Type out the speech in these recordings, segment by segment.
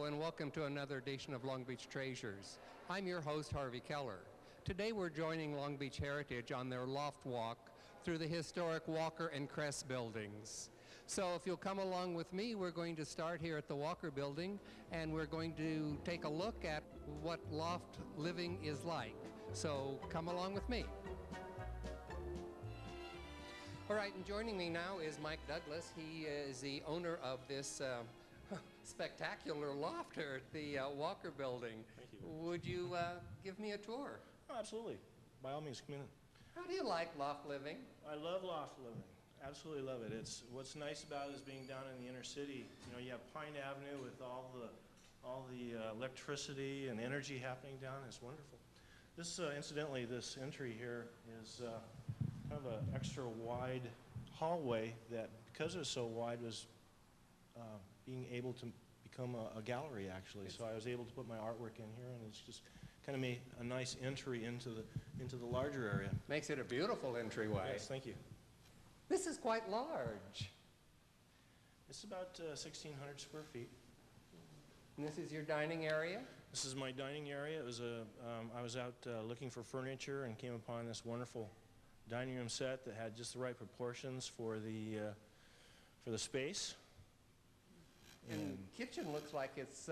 and welcome to another edition of Long Beach Treasures. I'm your host, Harvey Keller. Today we're joining Long Beach Heritage on their loft walk through the historic Walker and Kress buildings. So if you'll come along with me, we're going to start here at the Walker building, and we're going to take a look at what loft living is like. So come along with me. All right, and joining me now is Mike Douglas. He is the owner of this spectacular loft here at the Walker building. Thank you. Would you give me a tour? Oh, absolutely. By all means, come in. How do you like loft living? I love loft living. Absolutely love it. It's what's nice about it is being down in the inner city. You know, you have Pine Avenue with all the electricity and energy happening down. It's wonderful. This, incidentally, this entry here is kind of an extra wide hallway that, because it was so wide, was being able to become a gallery, actually. So I was able to put my artwork in here, and it's just kind of made a nice entry into the larger area. Makes it a beautiful entryway. Yes, thank you. This is quite large. It's about 1,600 square feet. And this is your dining area? This is my dining area. It was I was out looking for furniture and came upon this wonderful dining room set that had just the right proportions for the space. And the kitchen looks like it's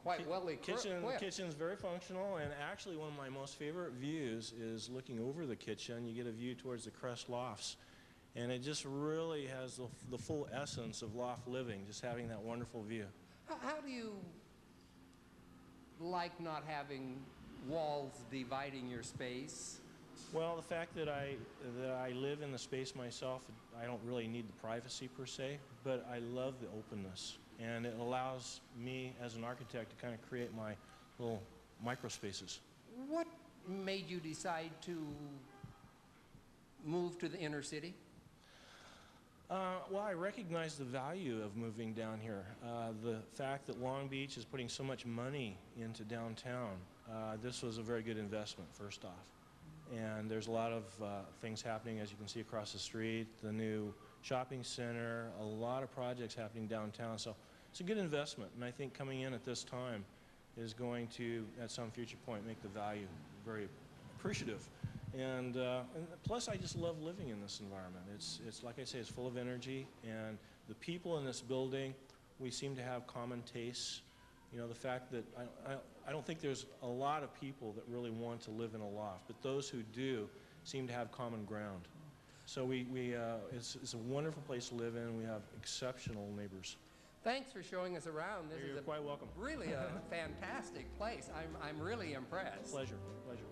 quite well equipped. Kitchen's very functional, and actually one of my most favorite views is looking over the kitchen. You get a view towards the Kress lofts, and it just really has the full essence of loft living, just having that wonderful view. How do you like not having walls dividing your space? Well, the fact that I live in the space myself, I don't really need the privacy per se, but I love the openness, and it allows me as an architect to kind of create my little microspaces. What made you decide to move to the inner city? Well, I recognize the value of moving down here. The fact that Long Beach is putting so much money into downtown, this was a very good investment, first off. And there's a lot of things happening, as you can see across the street, the new shopping center, a lot of projects happening downtown. So it's a good investment, and I think coming in at this time is going to, at some future point, make the value very appreciative. And plus, I just love living in this environment. It's like I say, it's full of energy, and the people in this building, we seem to have common tastes. You know, the fact that I don't think there's a lot of people that really want to live in a loft, but those who do seem to have common ground. So it's a wonderful place to live in. We have exceptional neighbors. Thanks for showing us around. This You're is quite welcome. Really a fantastic place. I'm really impressed. Pleasure, pleasure.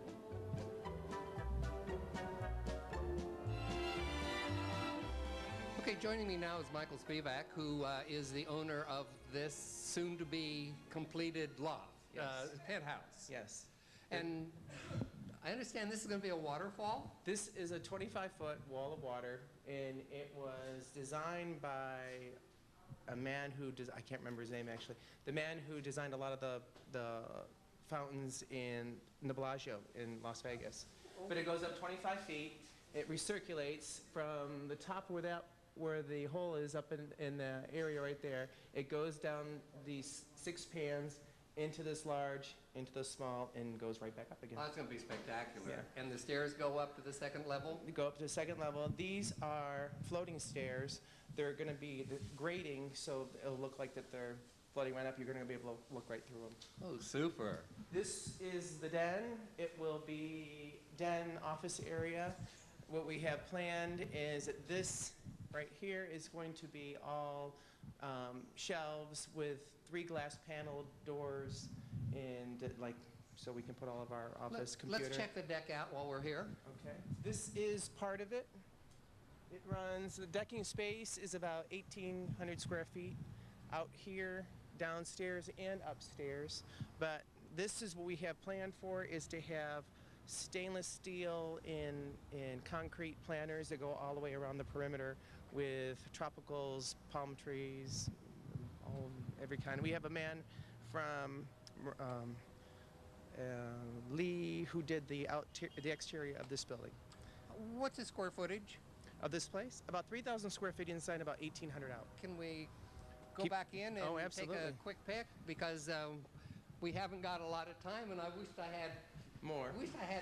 Okay, joining me now is Michael Spivak, who is the owner of this soon-to-be completed loft, Yes. penthouse. Yes. And I understand this is going to be a waterfall? This is a 25-foot wall of water, and it was designed by a man who I can't remember his name actually. The man who designed a lot of the fountains in the Bellagio in Las Vegas. But it goes up 25 feet. It recirculates from the top where the hole is up in the area right there. It goes down these 6 pans into this large, into the small, and goes right back up again. Oh, that's going to be spectacular. Yeah. And the stairs go up to the second level? You go up to the second level. These are floating stairs. They're going to be grading, so it'll look like that they're floating right up. You're going to be able to look right through them. Oh, super. This is the den. It will be den office area. What we have planned is that this right here is going to be all shelves with 3 glass panel doors, and so we can put all of our office computer. Let's check the deck out while we're here. Okay. This is part of it. It runs, the decking space is about 1,800 square feet out here, downstairs and upstairs. But this is what we have planned for, is to have stainless steel and concrete planters that go all the way around the perimeter with tropicals, palm trees, every kind. We have a man from Lee who did the exterior of this building. What's the square footage? Of this place? About 3,000 square feet inside, about 1,800 out. Can we go Keep- back in and Oh, take a absolutely. quick pic? Because we haven't got a lot of time, and I wished I had More.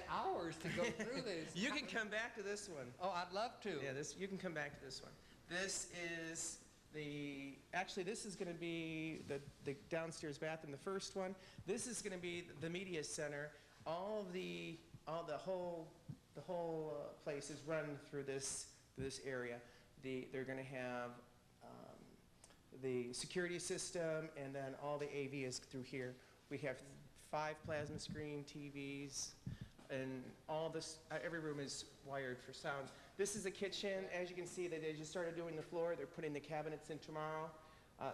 hours to go through this. You can come back to this one. Oh, I'd love to. Yeah, you can come back to this one. This is actually this is going to be the downstairs bathroom, the first one. This is going to be the media center. The whole place is run through this area. They're going to have the security system, and then all the AV is through here. We have 5 plasma screen TVs, and all this, every room is wired for sound. This is the kitchen. As you can see, they just started doing the floor. They're putting the cabinets in tomorrow.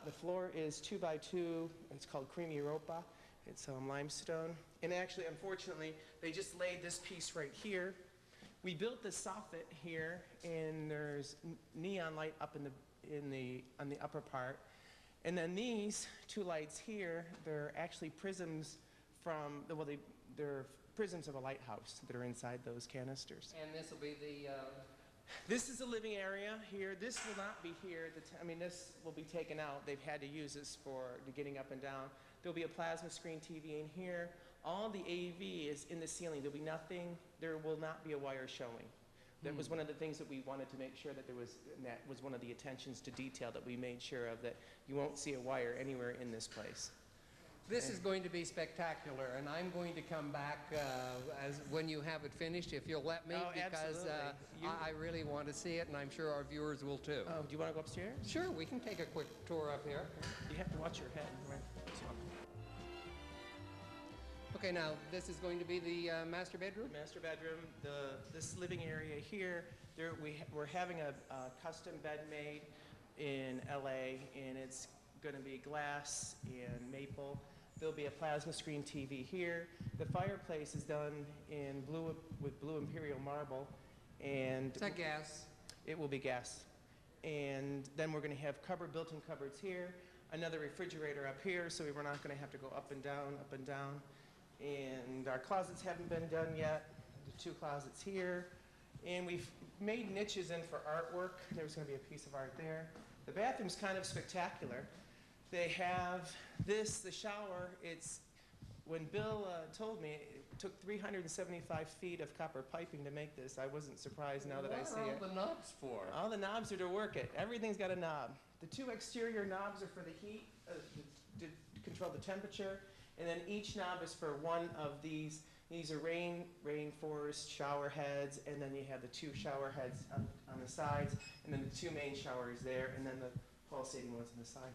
The floor is 2 by 2. It's called Creamy Europa. It's limestone. And actually, unfortunately, they just laid this piece right here. We built the soffit here, and there's neon light up on the upper part. And then these 2 lights here, they're actually prisms from, they're prisms of a lighthouse that are inside those canisters. And this will be the... This is the living area here. This will not be here. This will be taken out. They've had to use this for the getting up and down. There'll be a plasma screen TV in here. All the AV is in the ceiling. There'll be nothing. There will not be a wire showing. That was one of the things that we wanted to make sure that there was, and that was one of the attentions to detail that we made sure of, that you won't see a wire anywhere in this place. This is going to be spectacular, and I'm going to come back when you have it finished, if you'll let me, Oh, because absolutely. I really want to see it, and I'm sure our viewers will too. Oh, do you want to go upstairs? Sure, we can take a quick tour up here. You have to watch your head. Right? Okay, now this is going to be the master bedroom? Master bedroom, this living area here, we're having a custom bed made in LA, and it's going to be glass and maple. There'll be a plasma screen TV here. The fireplace is done with blue imperial marble, and Is that gas? it will be gas. And then we're going to have built-in cupboards here, another refrigerator up here, so we're not going to have to go up and down, up and down. And our closets haven't been done yet. The 2 closets here. And we've made niches in for artwork. There's going to be a piece of art there. The bathroom's kind of spectacular. They have the shower. When Bill told me, it took 375 feet of copper piping to make this. I wasn't surprised now that I see it. What are all the knobs for? All the knobs are to work it. Everything's got a knob. The 2 exterior knobs are for the heat, to control the temperature. And then each knob is for one of these. These are rainforest shower heads, and then you have the 2 shower heads on the sides, and then the 2 main showers there, and then the pulsating ones on the side.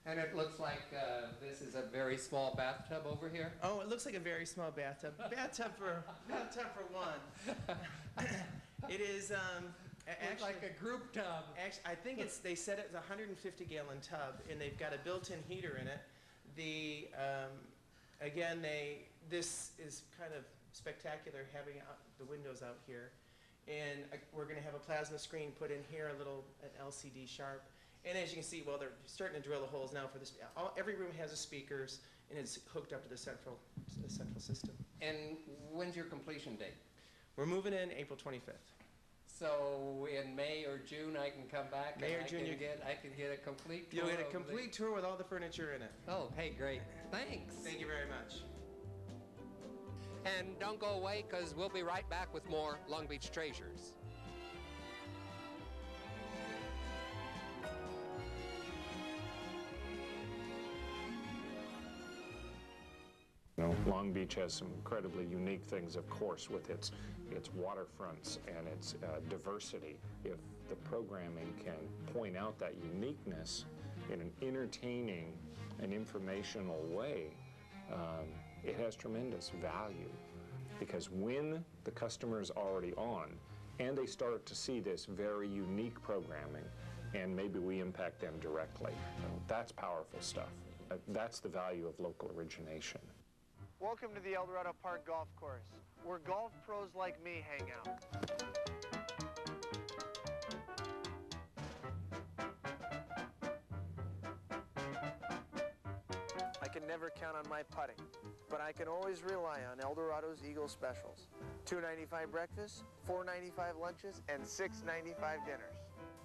And it looks like this is a very small bathtub over here. Oh, it looks like a very small bathtub. bathtub for one. It is Looks actually like a group tub. Actually, I think they said it's a 150-gallon tub, and they've got a built-in heater in it. This is kind of spectacular having the windows out here. And we're going to have a plasma screen put in here, an LCD sharp. And as you can see, well, they're starting to drill the holes now for this. Every room has a speakers, and it's hooked up to the central system. And when's your completion date? We're moving in April 25th. So in May or June, I can come back May or and June, I can get a complete tour. You'll get a of complete tour with all the furniture in it. Oh, hey, great. Thanks. Thank you very much. And don't go away, because we'll be right back with more Long Beach Treasures. Long Beach has some incredibly unique things, of course, with its waterfronts and its diversity. If the programming can point out that uniqueness in an entertaining and informational way, it has tremendous value. Because when the customer is already on and they start to see this very unique programming, and maybe we impact them directly, that's powerful stuff. That's the value of local origination. Welcome to the El Dorado Park Golf Course, where golf pros like me hang out. I can never count on my putting. but I can always rely on Eldorado's Eagle specials. $2.95 breakfast, $4.95 lunches, and $6.95 dinners.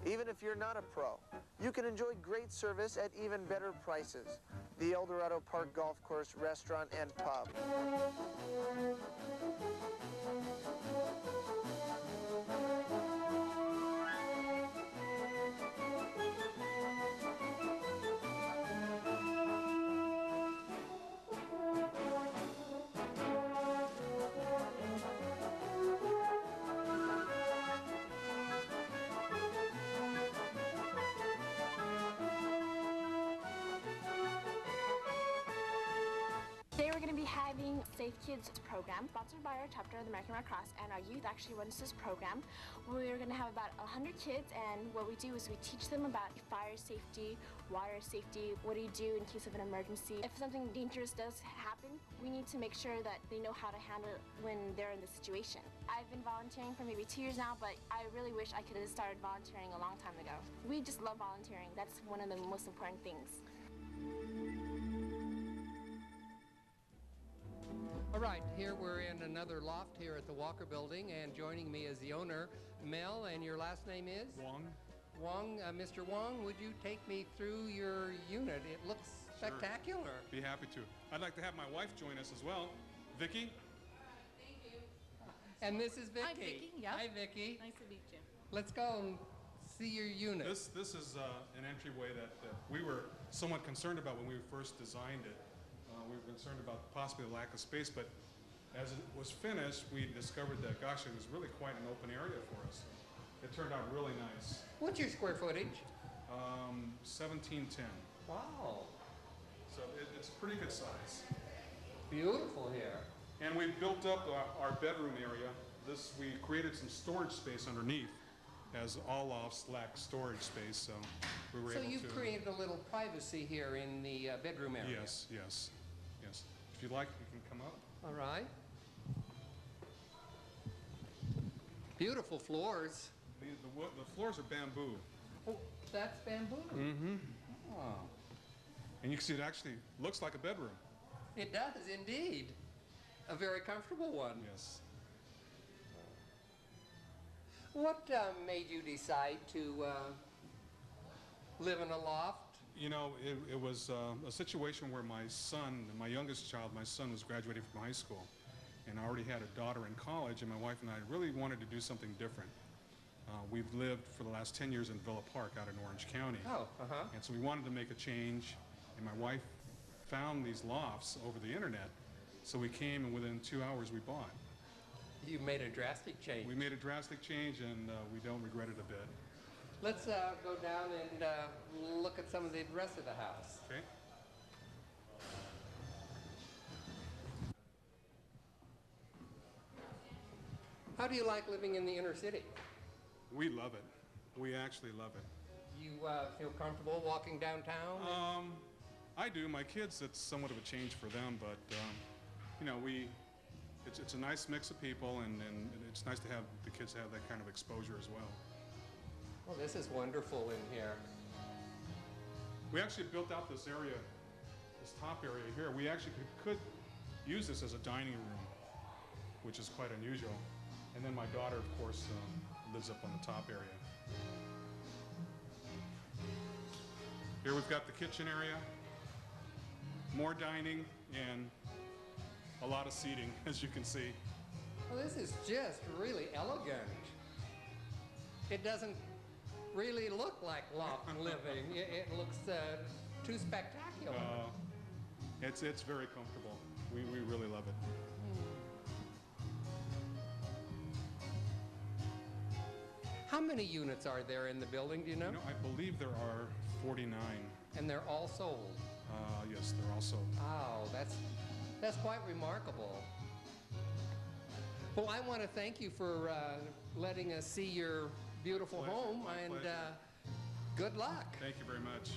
Even if you're not a pro, you can enjoy great service at even better prices. The Eldorado Park Golf Course Restaurant and Pub. Today we're going to be having Safe Kids program sponsored by our chapter of the American Red Cross, and our youth actually runs this program. We're going to have about 100 kids, and what we do is we teach them about fire safety, water safety, what do you do in case of an emergency. If something dangerous does happen, we need to make sure that they know how to handle it when they're in the situation. I've been volunteering for maybe 2 years now, but I really wish I could have started volunteering a long time ago. We just love volunteering. That's one of the most important things. All right, here we're in another loft here at the Walker Building, and joining me is the owner, Mel, and your last name is? Wong. Wong. Mr. Wong, would you take me through your unit? It looks spectacular. Be happy to. I'd like to have my wife join us as well. Vicki? And this is Vicki. Hi, Vicki. Yep. Hi, Vicki. Nice to meet you. Let's go and see your unit. This is an entryway that we were somewhat concerned about when we first designed it. We were concerned about possibly the lack of space, but as it was finished, we discovered that, gosh, it was really quite an open area for us. It turned out really nice. What's your square footage? 1710. Wow. So it's a pretty good size. Beautiful here. And we built up our bedroom area. We created some storage space underneath, as all lofts lack storage space, so we were So able to... you've created a little privacy here in the bedroom area. Yes. If you'd like, you can come up. All right. Beautiful floors. The floors are bamboo. Oh, that's bamboo. Mm-hmm. Oh. And you can see it actually looks like a bedroom. It does indeed. A very comfortable one. Yes. What made you decide to live in a loft? You know, it was a situation where my son, my youngest child, my son was graduating from high school, and I already had a daughter in college, and my wife and I really wanted to do something different. We've lived for the last 10 years in Villa Park out in Orange County. Oh, And so we wanted to make a change, and my wife found these lofts over the internet, so we came, and within 2 hours we bought. You made a drastic change. We made a drastic change, and we don't regret it a bit. Let's go down and look at some of the rest of the house. Okay? How do you like living in the inner city? We love it. We actually love it. You feel comfortable walking downtown? I do. My kids, it's somewhat of a change for them, but you know, it's a nice mix of people, and it's nice to have the kids have that kind of exposure as well. Well, this is wonderful in here. We actually built out this area, this top area here. We actually could use this as a dining room, which is quite unusual. And then my daughter, of course, lives up on the top area. Here we've got the kitchen area, more dining, and a lot of seating, as you can see. Well, this is just really elegant. It doesn't really look like loft living. It looks too spectacular. It's very comfortable. We really love it. How many units are there in the building, do you know? You know, I believe there are 49. And they're all sold. Yes, they're all sold. Wow, that's quite remarkable. Well, I want to thank you for letting us see your beautiful Pleasure, home, my and pleasure. good luck. Thank you very much.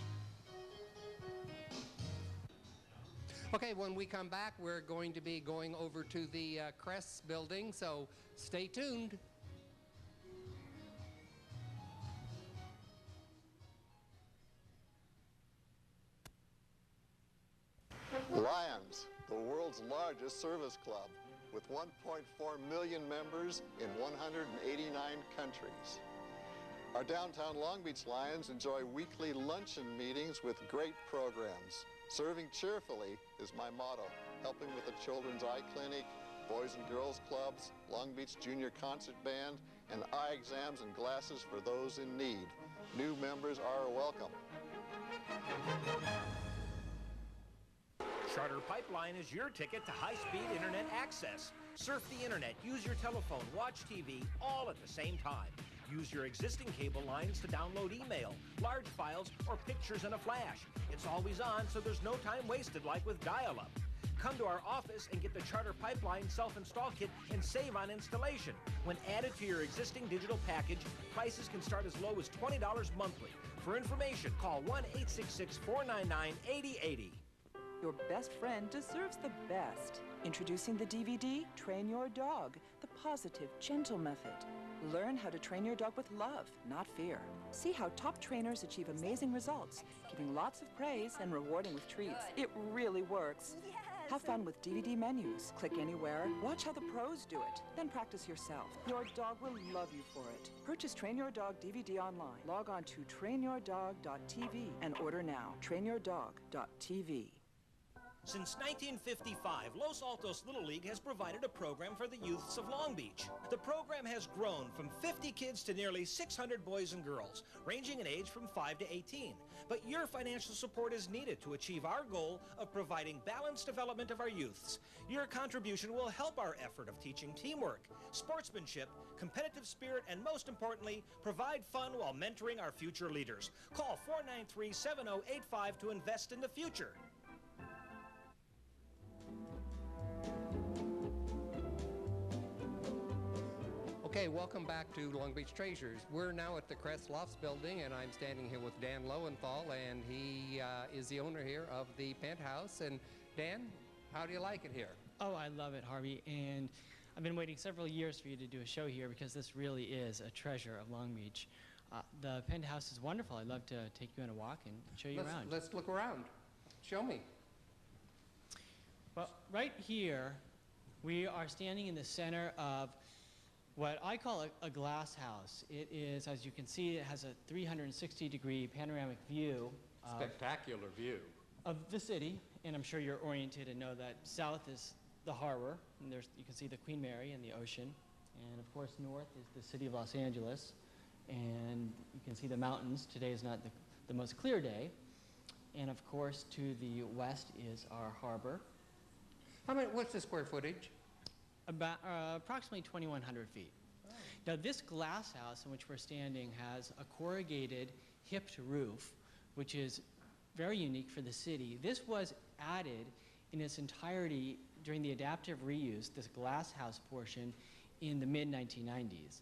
Okay, when we come back, we're going to be going over to the Crest building, so stay tuned. Lions, the world's largest service club, with 1.4 million members in 189 countries. Our downtown Long Beach Lions enjoy weekly luncheon meetings with great programs. Serving cheerfully is my motto, helping with the Children's Eye Clinic, Boys and Girls Clubs, Long Beach Junior Concert Band, and eye exams and glasses for those in need. New members are welcome. Charter Pipeline is your ticket to high-speed internet access. Surf the internet, use your telephone, watch TV, all at the same time. Use your existing cable lines to download email, large files, or pictures in a flash. It's always on, so there's no time wasted like with dial-up. Come to our office and get the Charter Pipeline self-install kit and save on installation. When added to your existing digital package, prices can start as low as $20 monthly. For information, call 1-866-499-8080. Your best friend deserves the best. Introducing the DVD, Train Your Dog, the positive, gentle method. Learn how to train your dog with love, not fear. See how top trainers achieve amazing results, giving lots of praise and rewarding with treats. It really works. Yes. Have fun with DVD menus. Click anywhere, watch how the pros do it, then practice yourself. Your dog will love you for it. Purchase Train Your Dog DVD online. Log on to trainyourdog.tv and order now. trainyourdog.tv. Since 1955, Los Altos Little League has provided a program for the youths of Long Beach. The program has grown from 50 kids to nearly 600 boys and girls, ranging in age from 5 to 18. But your financial support is needed to achieve our goal of providing balanced development of our youths. Your contribution will help our effort of teaching teamwork, sportsmanship, competitive spirit, and most importantly, provide fun while mentoring our future leaders. Call 493-7085 to invest in the future. Okay, welcome back to Long Beach Treasures. We're now at the Crest Lofts building, and I'm standing here with Dan Lowenthal, and he is the owner here of the Penthouse. And Dan, how do you like it here? Oh, I love it, Harvey, and I've been waiting several years for you to do a show here because this really is a treasure of Long Beach. The Penthouse is wonderful. I'd love to take you on a walk and show you around. Let's look around. Show me. Well, right here, we are standing in the center of what I call a glass house. It is, as you can see, it has a 360-degree panoramic view. Spectacular view. Of the city, and I'm sure you're oriented and know that south is the harbor, and you can see the Queen Mary and the ocean, and of course north is the city of Los Angeles, and you can see the mountains. Today is not the most clear day, and of course to the west is our harbor. What's the square footage? About approximately 2,100 feet. Oh. Now this glass house in which we're standing has a corrugated hipped roof, which is very unique for the city. This was added in its entirety during the adaptive reuse, this glass house portion, in the mid-1990s.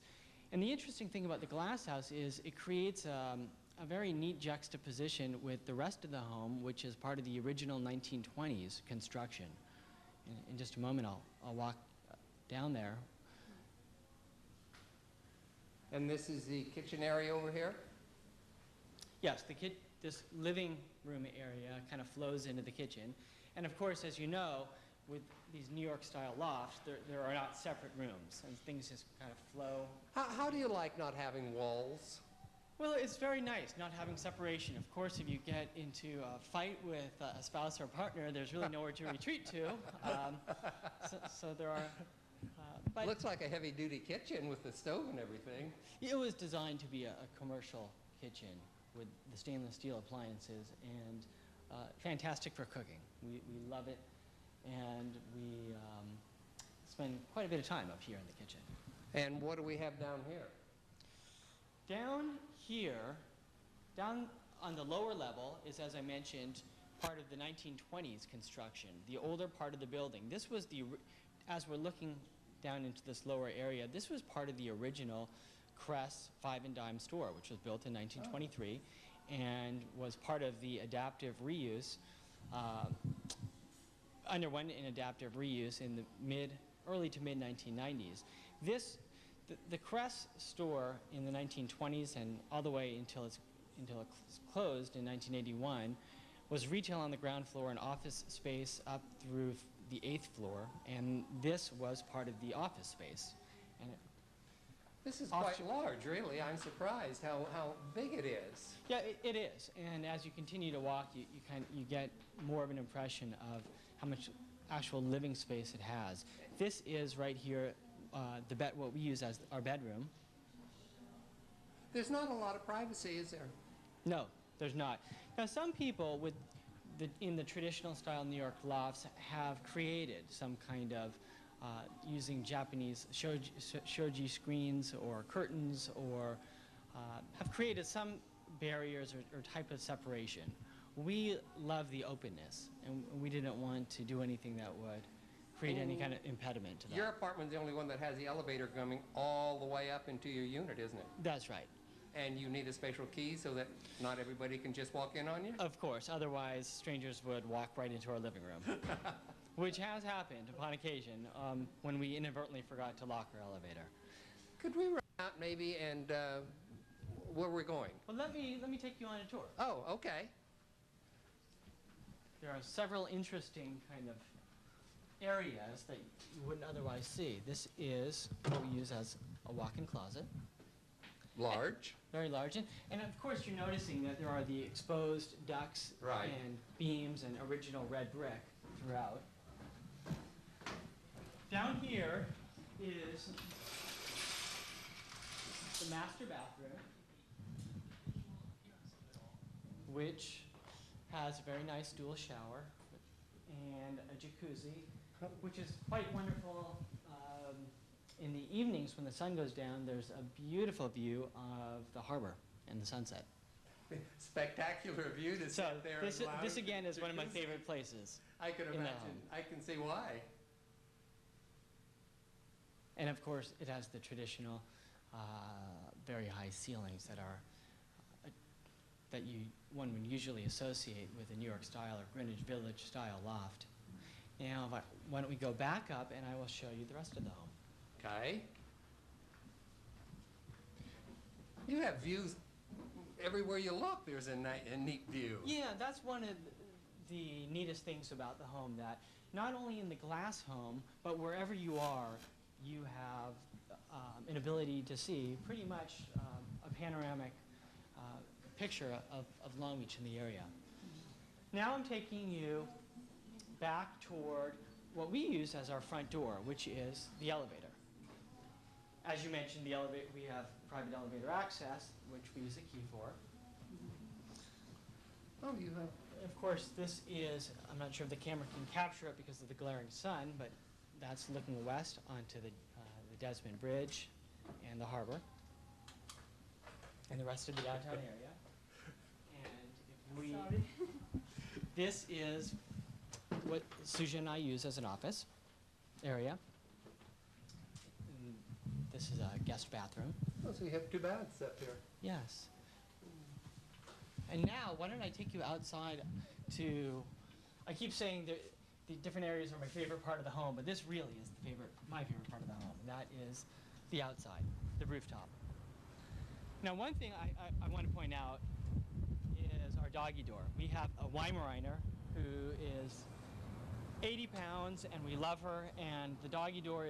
And the interesting thing about the glass house is it creates a very neat juxtaposition with the rest of the home, which is part of the original 1920s construction. In just a moment, I'll walk down there. And this is the kitchen area over here? Yes, this living room area kind of flows into the kitchen. And of course, as you know, with these New York style lofts, there are not separate rooms, and things just kind of flow. How do you like not having walls? Well, it's very nice not having separation. Of course, if you get into a fight with a spouse or partner, there's really nowhere to retreat to. So there are... But looks like a heavy-duty kitchen with the stove and everything. It was designed to be a commercial kitchen with the stainless steel appliances, and fantastic for cooking. We love it, and we spend quite a bit of time up here in the kitchen. And what do we have down here? Down here, down on the lower level is, as I mentioned, part of the 1920s construction, the older part of the building. This was as we're looking down into this lower area, this was part of the original Crest 5 and Dime store, which was built in 1923 and was part of the adaptive reuse, underwent an adaptive reuse in the early to mid 1990s. The Crest store in the 1920s and all the way until it closed in 1981 was retail on the ground floor and office space up through the 8th floor, and this was part of the office space. And This is Off quite to- large, really. I'm surprised how big it is. yeah, it is. And as you continue to walk, you get more of an impression of how much actual living space it has. This is right here, what we use as our bedroom. There's not a lot of privacy, is there? No, there's not. Now, some people in the traditional style New York lofts have created some kind of using Japanese shoji screens or curtains, or have created some barriers or type of separation. We love the openness, and we didn't want to do anything that would create any kind of impediment to that. Your apartment's the only one that has the elevator coming all the way up into your unit, isn't it? That's right. And you need a special key so that not everybody can just walk in on you? Of course, otherwise strangers would walk right into our living room. Which has happened upon occasion when we inadvertently forgot to lock our elevator. Could we run out maybe and where we're going? Well, let me take you on a tour. Oh, okay. There are several interesting kind of areas that you wouldn't otherwise see. This is what we use as a walk-in closet. Large. Very large. And of course, you're noticing that there are the exposed ducts Right. and beams and original red brick throughout. Down here is the master bathroom, which has a very nice dual shower and a jacuzzi, which is quite wonderful. In the evenings when the sun goes down, there's a beautiful view of the harbor and the sunset. Spectacular view to So sit there and lounge this again is one of my jacuzzi. favorite places. I can in the imagine. home. I can see why. And of course, it has the traditional very high ceilings that are one would usually associate with a New York style or Greenwich Village style loft. Now, why don't we go back up and I will show you the rest of the home. Okay. You have views everywhere you look. There's a neat view. Yeah, that's one of the neatest things about the home, that not only in the glass home, but wherever you are, you have an ability to see pretty much a panoramic picture of Long Beach in the area. Now I'm taking you back toward what we use as our front door, which is the elevator. As you mentioned, the elevator, we have private elevator access, which we use a key for. Oh, you have. Of course, this is, I'm not sure if the camera can capture it because of the glaring sun, but that's looking west onto the Desmond Bridge and the harbor and the rest of the downtown area. And if this is what Suja and I use as an office area. And this is a guest bathroom. Oh, so you have 2 baths up here. Yes. And now, why don't I take you outside to, I keep saying that the different areas are my favorite part of the home, but this really is my favorite part of the home. And that is the outside, the rooftop. Now, one thing I want to point out is our doggy door. We have a Weimaraner who is 80 pounds, and we love her, and the doggy door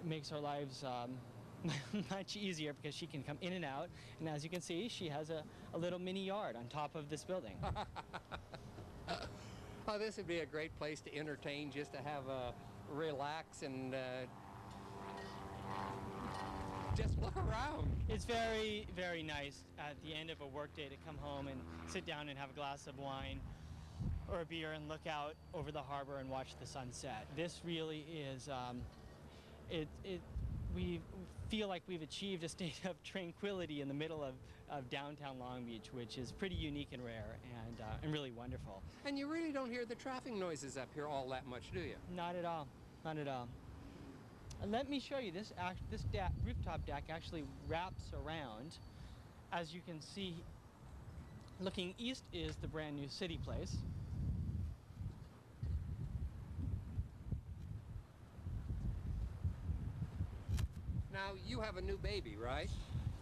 makes our lives much easier because she can come in and out, and as you can see, she has a little mini yard on top of this building. Oh, this would be a great place to entertain, just to have a relax and just look around. It's very, very nice at the end of a workday to come home and sit down and have a glass of wine or a beer and look out over the harbor and watch the sunset. This really is, we feel like we've achieved a state of tranquility in the middle of downtown Long Beach, which is pretty unique and rare and really wonderful. And you really don't hear the traffic noises up here all that much, do you? Not at all, not at all. Let me show you, this rooftop deck actually wraps around. As you can see, looking east is the brand new City Place. Now, you have a new baby, right?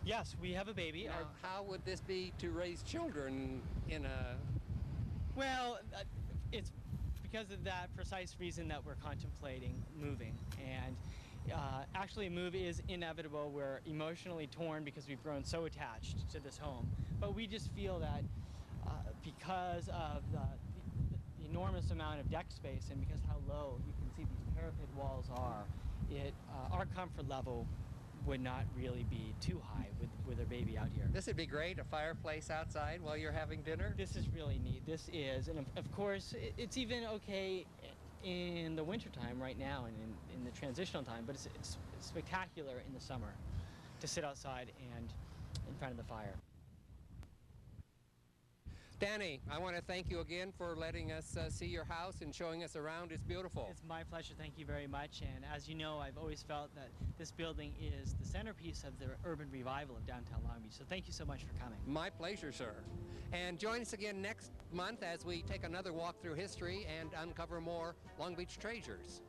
Yes, we have a baby. Now, how would this be to raise children in a... Well, it's because of that precise reason that we're contemplating moving. And actually, a move is inevitable. We're emotionally torn because we've grown so attached to this home. But we just feel that because of the enormous amount of deck space and because how low you can see these parapet walls are, our comfort level would not really be too high with our baby out here. This would be great, a fireplace outside while you're having dinner. This is really neat. This is, and of course, it's even okay in the wintertime right now and in the transitional time, but it's spectacular in the summer to sit outside and in front of the fire. Danny, I want to thank you again for letting us see your house and showing us around. It's beautiful. It's my pleasure. Thank you very much. And as you know, I've always felt that this building is the centerpiece of the urban revival of downtown Long Beach. So thank you so much for coming. My pleasure, sir. And join us again next month as we take another walk through history and uncover more Long Beach treasures.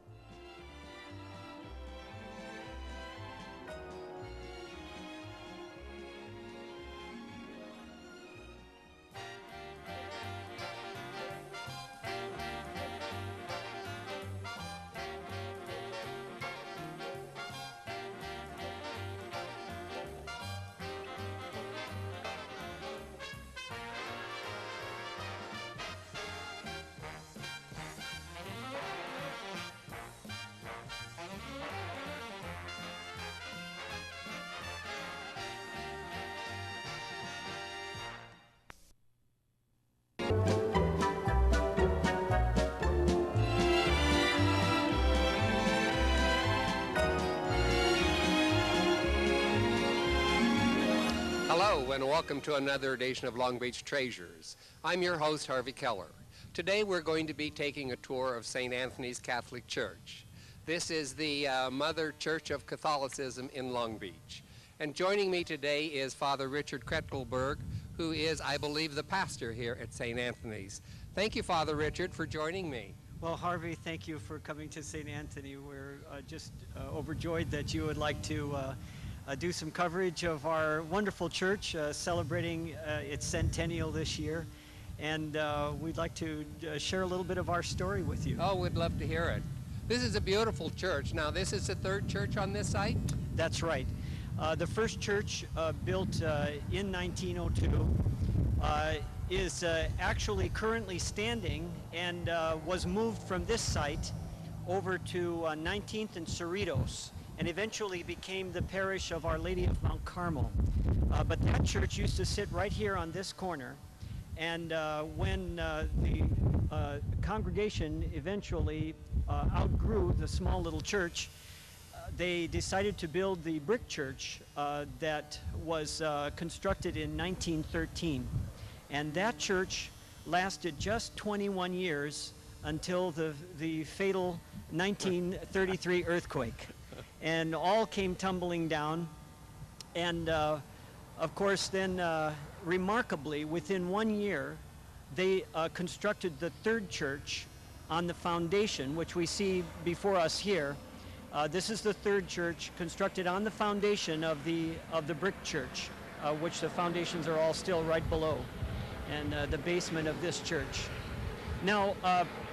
Hello and welcome to another edition of Long Beach Treasures. I'm your host, Harvey Keller. Today we're going to be taking a tour of St. Anthony's Catholic Church. This is the Mother Church of Catholicism in Long Beach. And joining me today is Father Richard Krettelberg, who is, I believe, the pastor here at St. Anthony's. Thank you, Father Richard, for joining me. Well, Harvey, thank you for coming to St. Anthony. We're just overjoyed that you would like to do some coverage of our wonderful church celebrating its centennial this year. And we'd like to share a little bit of our story with you. Oh, we'd love to hear it. This is a beautiful church. Now, this is the third church on this site? That's right. The first church built in 1902 is actually currently standing and was moved from this site over to 19th and Cerritos, and eventually became the parish of Our Lady of Mount Carmel. But that church used to sit right here on this corner, and when the congregation eventually outgrew the small little church, they decided to build the brick church that was constructed in 1913. And that church lasted just 21 years until the fatal 1933 earthquake. And all came tumbling down. And of course, then remarkably, within 1 year, they constructed the third church on the foundation, which we see before us here. This is the third church constructed on the foundation of the brick church, which the foundations are all still right below, and the basement of this church. Now,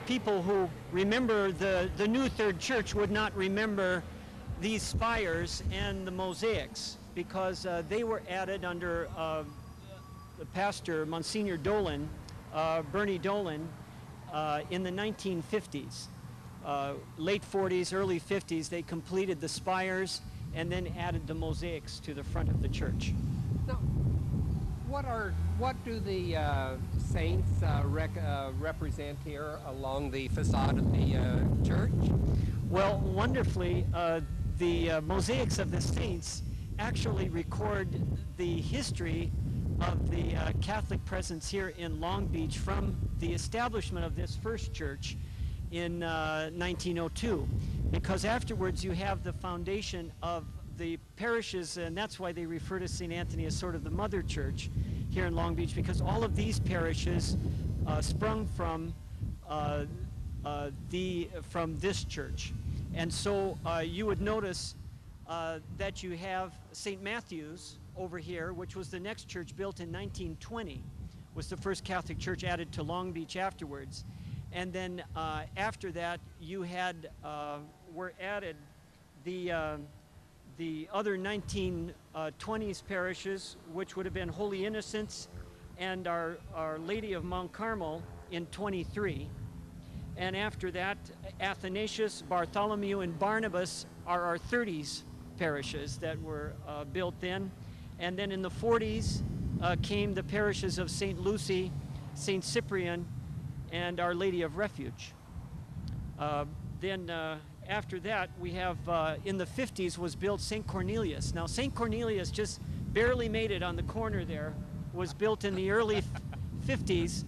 people who remember the new third church would not remember these spires and the mosaics, because they were added under the pastor, Monsignor Dolan, Bernie Dolan, in the 1950s. Late 40s, early 50s, they completed the spires and then added the mosaics to the front of the church. Now, what do the saints represent here along the facade of the church? Well, wonderfully, the mosaics of the saints actually record the history of the Catholic presence here in Long Beach from the establishment of this first church in 1902, because afterwards you have the foundation of the parishes, and that's why they refer to St. Anthony as sort of the mother church here in Long Beach, because all of these parishes sprung from this church. And so you would notice that you have St. Matthew's over here, which was the next church built in 1920, was the first Catholic church added to Long Beach afterwards. And then after that, you had, were added the other 1920s parishes, which would have been Holy Innocents and Our Lady of Mount Carmel in 23. And after that, Athanasius, Bartholomew, and Barnabas are our 30s parishes that were built then. And then in the 40s came the parishes of St. Lucy, St. Cyprian, and Our Lady of Refuge. Then after that, we have, in the 50s was built St. Cornelius. Now, St. Cornelius just barely made it on the corner there, was built in the early 50s,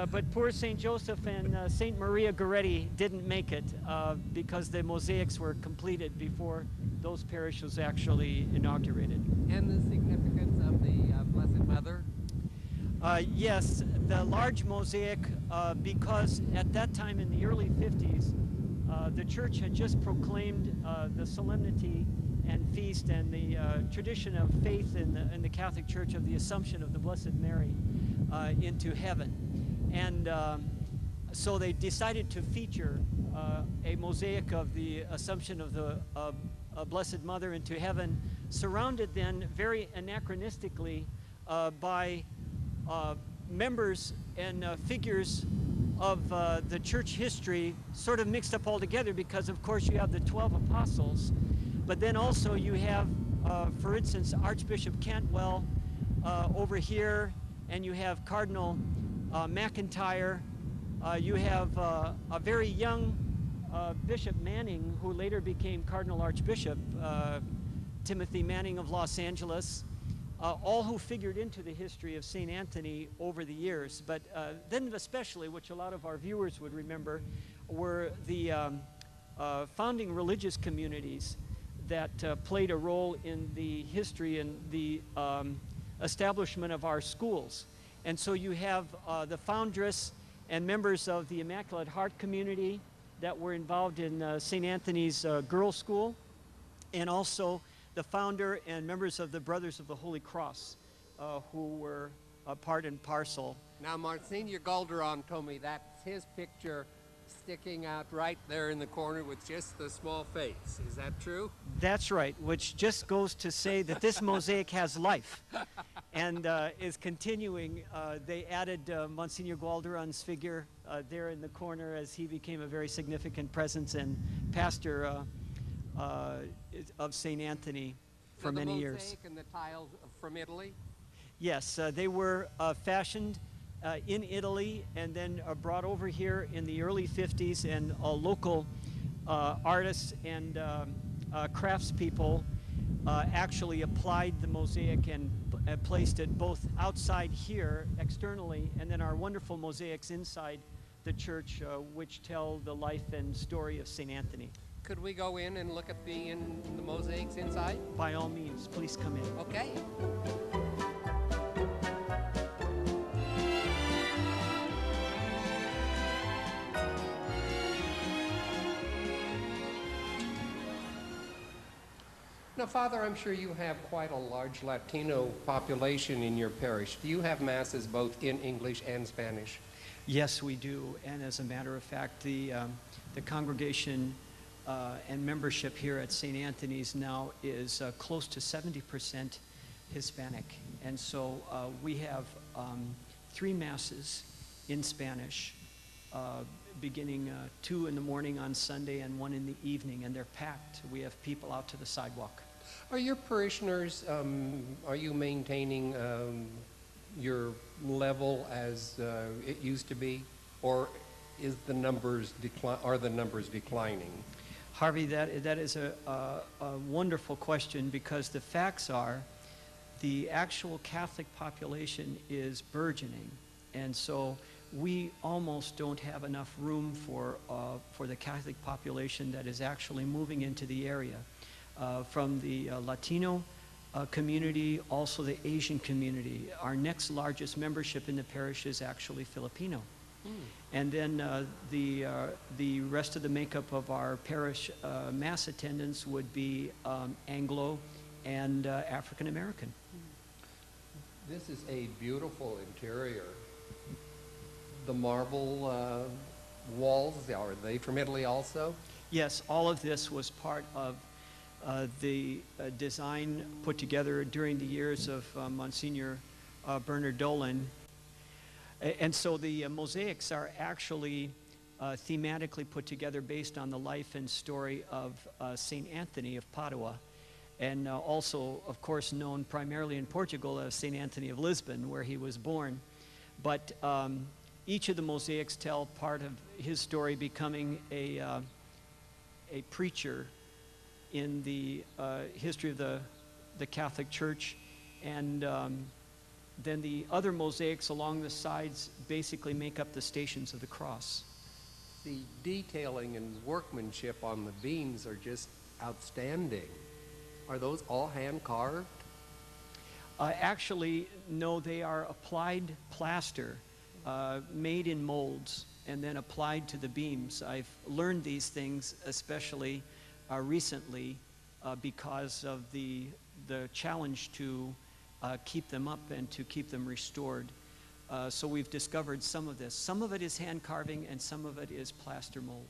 but poor St. Joseph and St. Maria Goretti didn't make it because the mosaics were completed before those parishes actually inaugurated. And the significance of the Blessed Mother? Yes, the large mosaic, because at that time in the early 50s, the church had just proclaimed the solemnity and feast and the tradition of faith in the Catholic Church of the Assumption of the Blessed Mary into heaven. And so they decided to feature a mosaic of the Assumption of the Blessed Mother into heaven, surrounded then very anachronistically by members and figures of the church history sort of mixed up all together, because of course you have the 12 apostles, but then also you have, for instance, Archbishop Cantwell over here, and you have Cardinal McIntyre. You have a very young Bishop Manning, who later became Cardinal Archbishop, Timothy Manning of Los Angeles, all who figured into the history of St. Anthony over the years. But then especially, which a lot of our viewers would remember, were the founding religious communities that played a role in the history and the establishment of our schools. And so you have the foundress and members of the Immaculate Heart community that were involved in St. Anthony's Girls' School, and also the founder and members of the Brothers of the Holy Cross, who were part and parcel. Now, Monsignor Galderon told me that's his picture sticking out right there in the corner with just the small face. Is that true? That's right, which just goes to say that this mosaic has life and is continuing. They added Monsignor Galderon's figure there in the corner as he became a very significant presence and pastor of St. Anthony for many years. The mosaic and the tiles from Italy? Yes, they were fashioned in Italy and then brought over here in the early 50s, and local artists and craftspeople actually applied the mosaic and placed it both outside here externally, and then our wonderful mosaics inside the church, which tell the life and story of St. Anthony. Could we go in and look at the mosaics inside? By all means, please come in. Okay. Now, Father, I'm sure you have quite a large Latino population in your parish. Do you have masses both in English and Spanish? Yes, we do. And as a matter of fact, the congregation and membership here at St. Anthony's now is close to 70% Hispanic. And so we have 3 masses in Spanish, beginning 2 in the morning on Sunday and 1 in the evening, and they're packed. We have people out to the sidewalk. Are your parishioners, are you maintaining your level as it used to be, or is the numbers are the numbers declining? Harvey, that is a wonderful question, because the facts are the actual Catholic population is burgeoning, and so we almost don't have enough room for the Catholic population that is actually moving into the area. From the Latino community, also the Asian community. Our next largest membership in the parish is actually Filipino. And then the rest of the makeup of our parish mass attendants would be Anglo and African American. This is a beautiful interior. The marble walls, are they from Italy also? Yes, all of this was part of the design put together during the years of Monsignor Bernard Dolan. And so the mosaics are actually thematically put together based on the life and story of St. Anthony of Padua, and also, of course, known primarily in Portugal as St. Anthony of Lisbon, where he was born. But each of the mosaics tell part of his story becoming a preacher in the history of the Catholic Church, and then the other mosaics along the sides basically make up the Stations of the Cross. The detailing and workmanship on the beams are just outstanding. Are those all hand-carved? Actually, no, they are applied plaster, made in molds, and then applied to the beams. I've learned these things especially recently because of the challenge to keep them up and to keep them restored. So we've discovered some of this. Some of it is hand carving and some of it is plaster mold.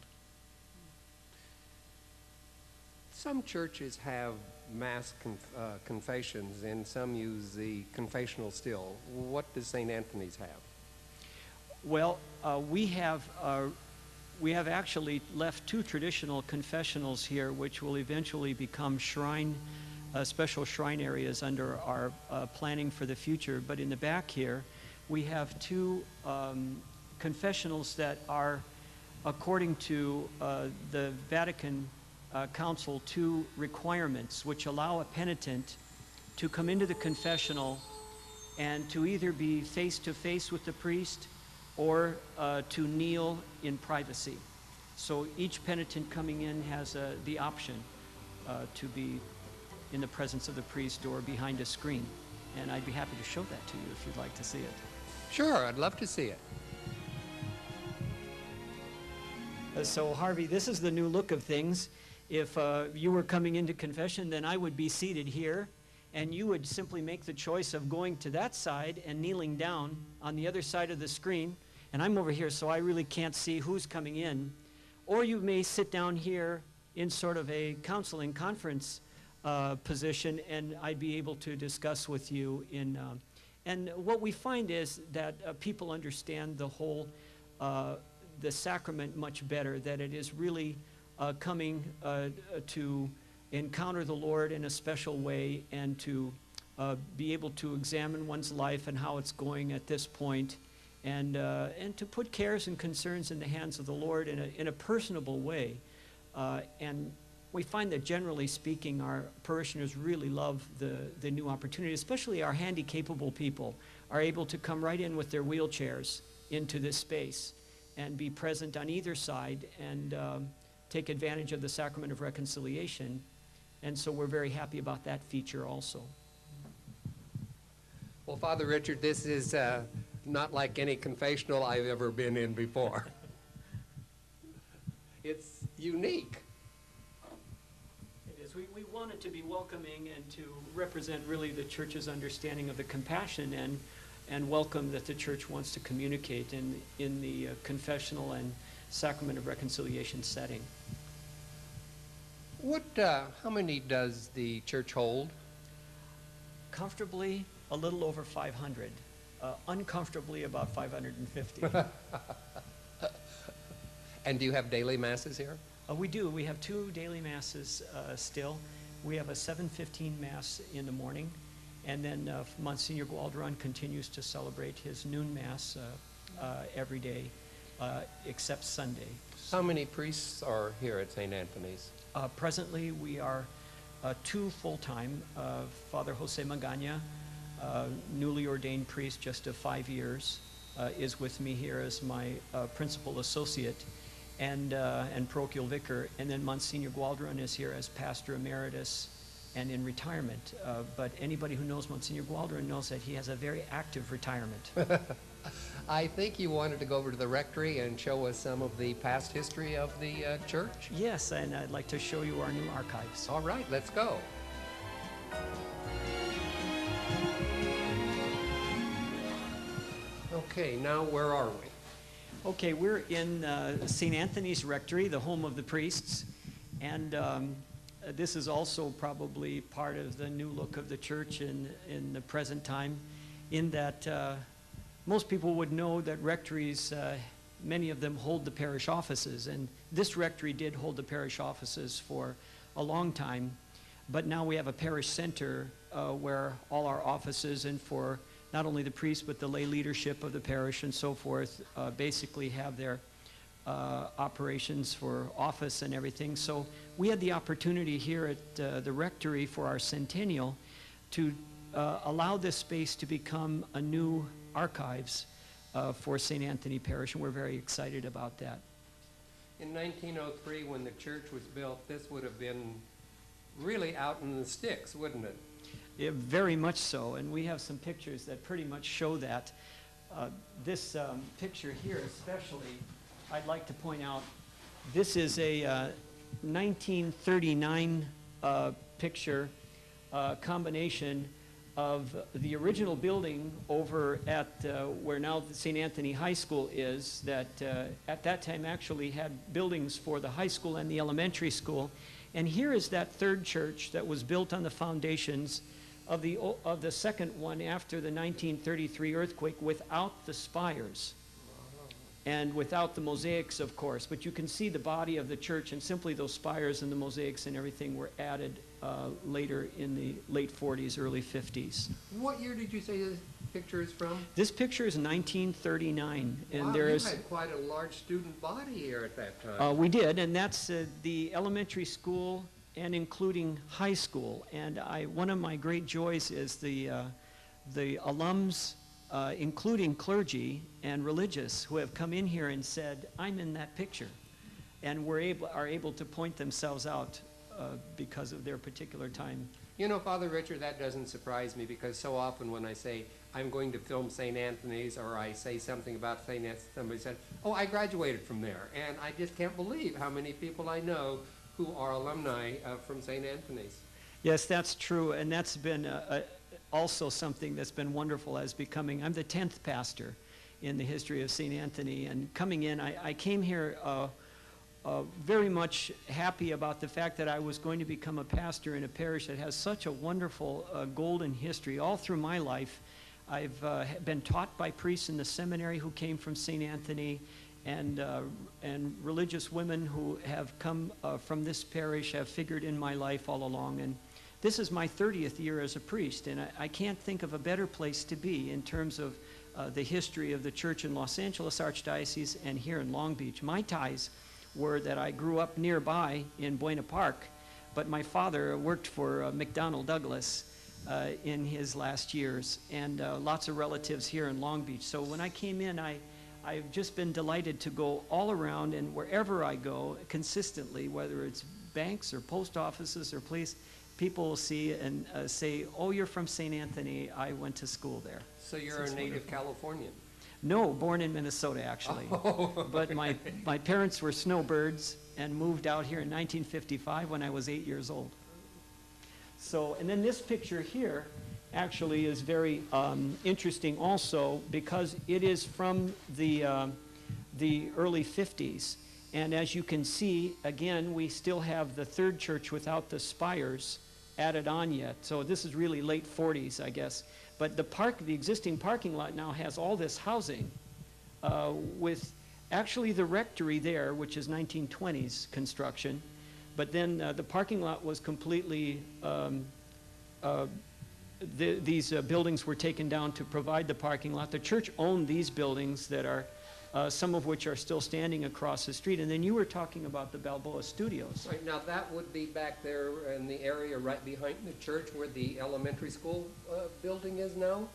Some churches have mass confessions and some use the confessional still. What does St. Anthony's have? Well, we have actually left two traditional confessionals here, which will eventually become special shrine areas under our planning for the future. But in the back here, we have two confessionals that are, according to the Vatican Council, two requirements which allow a penitent to come into the confessional and to either be face-to-face with the priest or to kneel in privacy. So each penitent coming in has the option to be in the presence of the priest or behind a screen. And I'd be happy to show that to you if you'd like to see it. Sure, I'd love to see it. So Harvey, this is the new look of things. If you were coming into confession, then I would be seated here, and you would simply make the choice of going to that side and kneeling down on the other side of the screen. And I'm over here, so I really can't see who's coming in. Or you may sit down here in sort of a counseling conference position, and I'd be able to discuss with you in... and what we find is that people understand the whole, the sacrament much better, that it is really coming to encounter the Lord in a special way and to be able to examine one's life and how it's going at this point, and to put cares and concerns in the hands of the Lord in a personable way. And we find that generally speaking, our parishioners really love the new opportunity, especially our handy-capable people are able to come right in with their wheelchairs into this space and be present on either side and take advantage of the sacrament of reconciliation. And so we're very happy about that feature also. Well, Father Richard, this is not like any confessional I've ever been in before. It's unique. It is. We wanted to be welcoming and to represent really the Church's understanding of the compassion and welcome that the Church wants to communicate in the confessional and sacrament of reconciliation setting. How many does the Church hold? Comfortably, a little over 500. Uncomfortably, about 550. And do you have daily masses here? We do. We have two daily masses still. We have a 7:15 mass in the morning, and then Monsignor Gualderon continues to celebrate his noon mass every day, except Sunday. How many priests are here at St. Anthony's? Presently, we are two full-time. Father Jose Magana, newly ordained priest just of 5 years, is with me here as my principal associate and parochial vicar. And then Monsignor Gualderon is here as pastor emeritus and in retirement. But anybody who knows Monsignor Gualderon knows that he has a very active retirement. I think you wanted to go over to the rectory and show us some of the past history of the church. Yes, and I'd like to show you our new archives. All right, let's go. Okay, now where are we? Okay, we're in St. Anthony's Rectory, the home of the priests, and this is also probably part of the new look of the church in the present time, in that most people would know that rectories, many of them hold the parish offices, and this rectory did hold the parish offices for a long time, but now we have a parish center where all our offices, and for not only the priests but the lay leadership of the parish and so forth, basically have their operations for office and everything. So we had the opportunity here at the rectory for our centennial to allow this space to become a new archives for St. Anthony Parish, and we're very excited about that. In 1903, when the church was built, this would have been really out in the sticks, wouldn't it? Yeah, very much so, and we have some pictures that pretty much show that. This picture here especially, I'd like to point out, this is a 1939 picture combination of the original building over at where now St. Anthony High School is, that at that time actually had buildings for the high school and the elementary school. And here is that third church that was built on the foundations of the second one after the 1933 earthquake, without the spires and without the mosaics, of course. But you can see the body of the church, and simply those spires and the mosaics and everything were added later in the late 40s, early 50s. What year did you say this picture is from? This picture is 1939, and wow, there you is had quite a large student body here at that time. we did, and that's the elementary school and including high school. And one of my great joys is the alums, including clergy and religious, who have come in here and said, "I'm in that picture," and are able to point themselves out because of their particular time. You know, Father Richard, that doesn't surprise me, because so often when I say I'm going to film St. Anthony's, or I say something about St. Anthony's, somebody said, "Oh, I graduated from there." And I just can't believe how many people I know who are alumni from St. Anthony's. Yes, that's true, and that's been also something that's been wonderful as becoming, I'm the 10th pastor in the history of St. Anthony, and coming in, I came here very much happy about the fact that I was going to become a pastor in a parish that has such a wonderful golden history. All through my life, I've been taught by priests in the seminary who came from St. Anthony, and religious women who have come from this parish have figured in my life all along. And this is my 30th year as a priest, and I can't think of a better place to be in terms of the history of the church in Los Angeles Archdiocese and here in Long Beach. My ties were that I grew up nearby in Buena Park, but my father worked for McDonnell Douglas in his last years, and lots of relatives here in Long Beach. So when I came in, I've just been delighted to go all around, and wherever I go consistently, whether it's banks or post offices or police, people will see and say, "Oh, you're from St. Anthony. I went to school there." So you're a native Californian? No, born in Minnesota, actually. Oh, but my parents were snowbirds and moved out here in 1955 when I was 8 years old. So, and then this picture here actually is very interesting also, because it is from the early 50s. And as you can see, again, we still have the third church without the spires added on yet. So this is really late 40s, I guess. But the existing parking lot now has all this housing with actually the rectory there, which is 1920s construction. But then the parking lot was completely, these buildings were taken down to provide the parking lot. The church owned these buildings that are, some of which are still standing across the street. And then you were talking about the Balboa Studios. Right, now that would be back there in the area right behind the church where the elementary school building is now?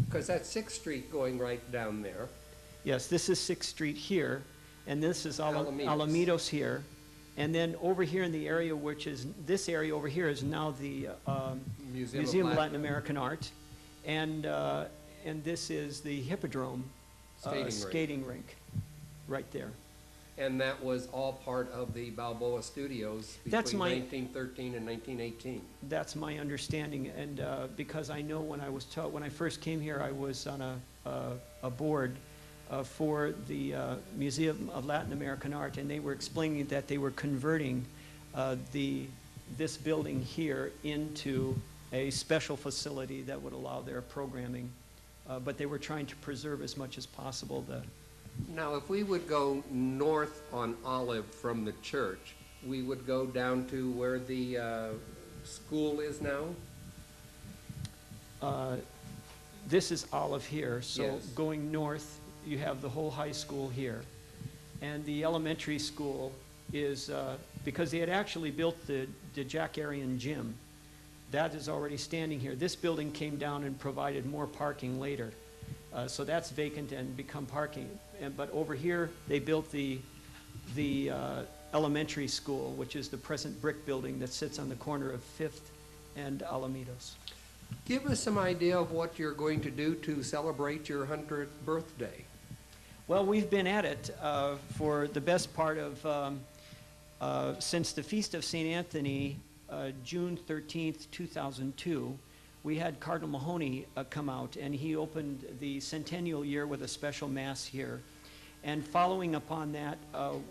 Because that's 6th Street going right down there. Yes, this is 6th Street here, and this is Alamitos here. And then over here in the area, which is, this area over here is now the Museum of Latin American Art. And this is the Hippodrome skating rink right there. And that was all part of the Balboa Studios between 1913 and 1918. That's my understanding, and because I know when I first came here, I was on a board for the Museum of Latin American Art, and they were explaining that they were converting this building here into a special facility that would allow their programming, but they were trying to preserve as much as possible the. Now, if we would go north on Olive from the church, we would go down to where the school is now? This is Olive here, so Yes. going north, you have the whole high school here. And the elementary school is, because they had actually built the Jack Arian gym, that is already standing here. This building came down and provided more parking later. So that's vacant and become parking. But over here, they built the elementary school, which is the present brick building that sits on the corner of 5th and Alamitos. Give us some idea of what you're going to do to celebrate your 100th birthday. Well, we've been at it for the best part of, since the Feast of St. Anthony, June 13th, 2002, we had Cardinal Mahoney come out, and he opened the centennial year with a special mass here. And following upon that,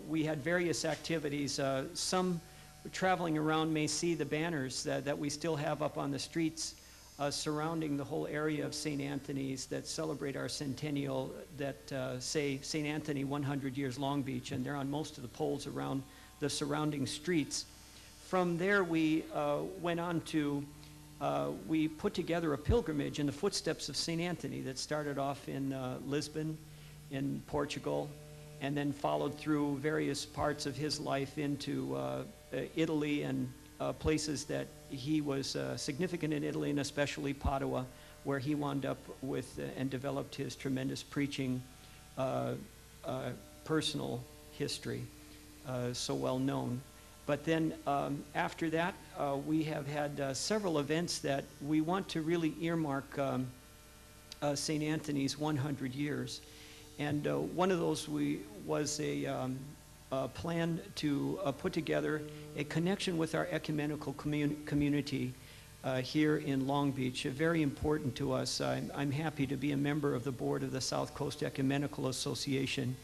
we had various activities. Some traveling around may see the banners that we still have up on the streets surrounding the whole area of St. Anthony's that celebrate our centennial, that say St. Anthony 100 years Long Beach, and they're on most of the poles around the surrounding streets. From there, we went on to, we put together a pilgrimage in the footsteps of St. Anthony that started off in Lisbon, in Portugal, and then followed through various parts of his life into Italy and places that he was significant in Italy, and especially Padua, where he wound up with and developed his tremendous preaching personal history, so well known. But then after that, we have had several events that we want to really earmark St. Anthony's 100 years. And one of those was a plan to put together a connection with our ecumenical community here in Long Beach, very important to us. I'm happy to be a member of the board of the South Coast Ecumenical Association.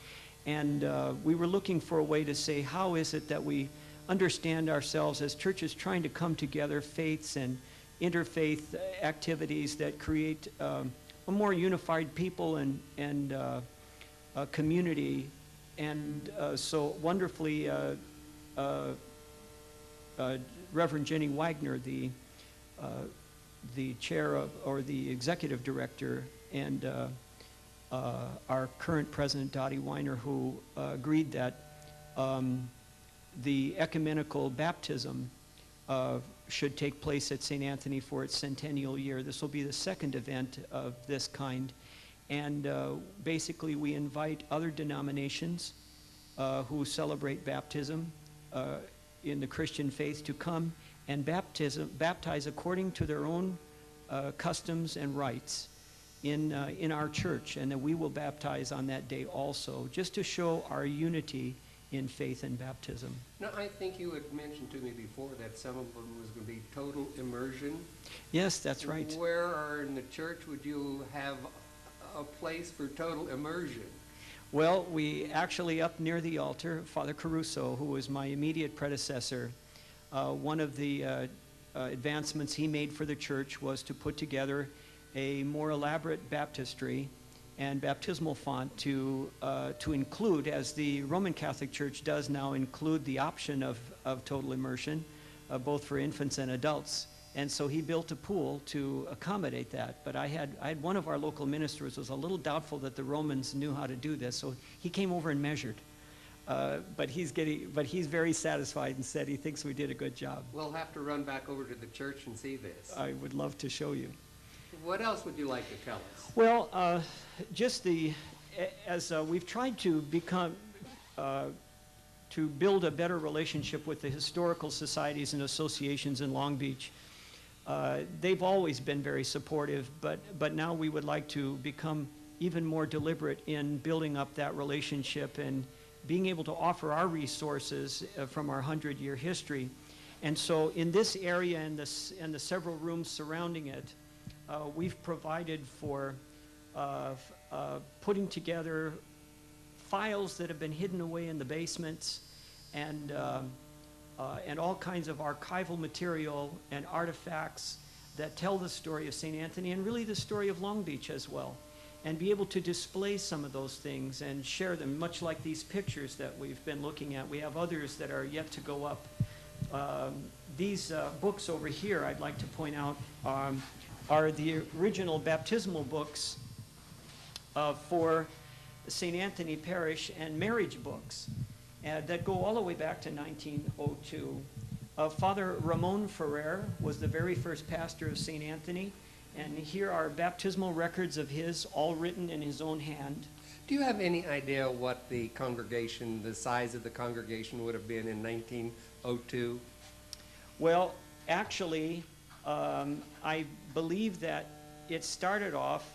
And we were looking for a way to say, how is it that we understand ourselves as churches trying to come together, faiths and interfaith activities that create a more unified people and community. And so wonderfully, Reverend Jenny Wagner, the chair of, or the executive director, and our current president, Dottie Weiner, who agreed that the ecumenical baptism should take place at St. Anthony for its centennial year. This will be the second event of this kind. And basically, we invite other denominations who celebrate baptism in the Christian faith to come and baptize according to their own customs and rites in our church. And that we will baptize on that day also, just to show our unity in faith and baptism. Now, I think you had mentioned to me before that some of them was going to be total immersion. Yes, that's right. Where or in the church would you have a place for total immersion? Well, we actually, up near the altar, Father Caruso, who was my immediate predecessor, one of the advancements he made for the church was to put together a more elaborate baptistry and baptismal font to include, as the Roman Catholic Church does now, include the option of total immersion, both for infants and adults. And so he built a pool to accommodate that. But I had one of our local ministers was a little doubtful that the Romans knew how to do this, so he came over and measured. But he's very satisfied and said he thinks we did a good job. We'll have to run back over to the church and see this. I would love to show you. What else would you like to tell us? Well, just as we've tried to become, to build a better relationship with the historical societies and associations in Long Beach. They've always been very supportive, but now we would like to become even more deliberate in building up that relationship and being able to offer our resources from our 100-year history. And so in this area and the several rooms surrounding it, we've provided for putting together files that have been hidden away in the basements, and all kinds of archival material and artifacts that tell the story of St. Anthony and really the story of Long Beach as well, and be able to display some of those things and share them, much like these pictures that we've been looking at. We have others that are yet to go up. These books over here, I'd like to point out, are the original baptismal books for St. Anthony Parish and marriage books that go all the way back to 1902. Father Ramon Ferrer was the very first pastor of St. Anthony, and here are baptismal records of his, all written in his own hand. Do you have any idea what the congregation, the size of the congregation would have been in 1902? Well, actually, I believe that it started off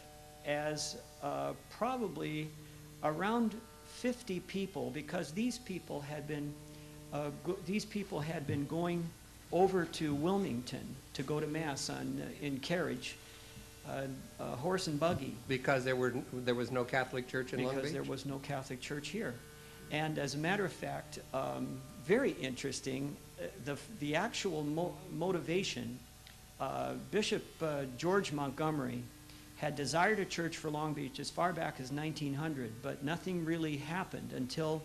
as probably around 50 people, because these people had been going over to Wilmington to go to Mass in carriage, horse and buggy. Because there was no Catholic church in Long Beach? Because there was no Catholic church here. And as a matter of fact, very interesting, the actual motivation, Bishop George Montgomery had desired a church for Long Beach as far back as 1900, but nothing really happened until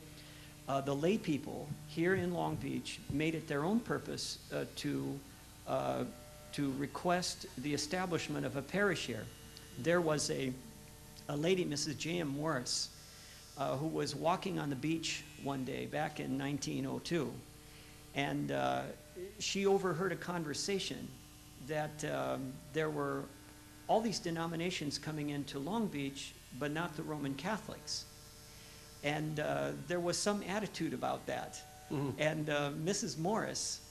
the lay people here in Long Beach made it their own purpose to request the establishment of a parish here. There was a lady, Mrs. J.M. Morris, who was walking on the beach one day back in 1902, and she overheard a conversation that there were all these denominations coming into Long Beach, but not the Roman Catholics. And there was some attitude about that. Mm-hmm. And Mrs. Morris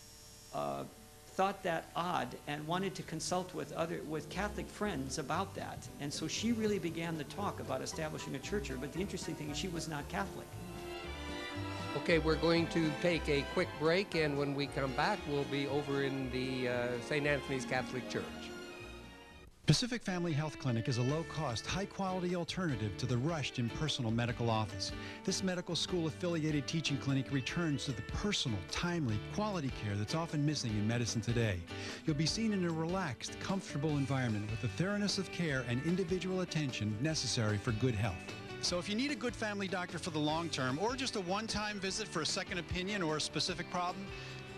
thought that odd and wanted to consult with Catholic friends about that. And so she really began the talk about establishing a church here. But the interesting thing is she was not Catholic. Okay, we're going to take a quick break, and when we come back, we'll be over in the St. Anthony's Catholic Church. Pacific Family Health Clinic is a low-cost, high-quality alternative to the rushed impersonal medical office. This medical school-affiliated teaching clinic returns to the personal, timely, quality care that's often missing in medicine today. You'll be seen in a relaxed, comfortable environment with the thoroughness of care and individual attention necessary for good health. So if you need a good family doctor for the long term, or just a one-time visit for a second opinion or a specific problem,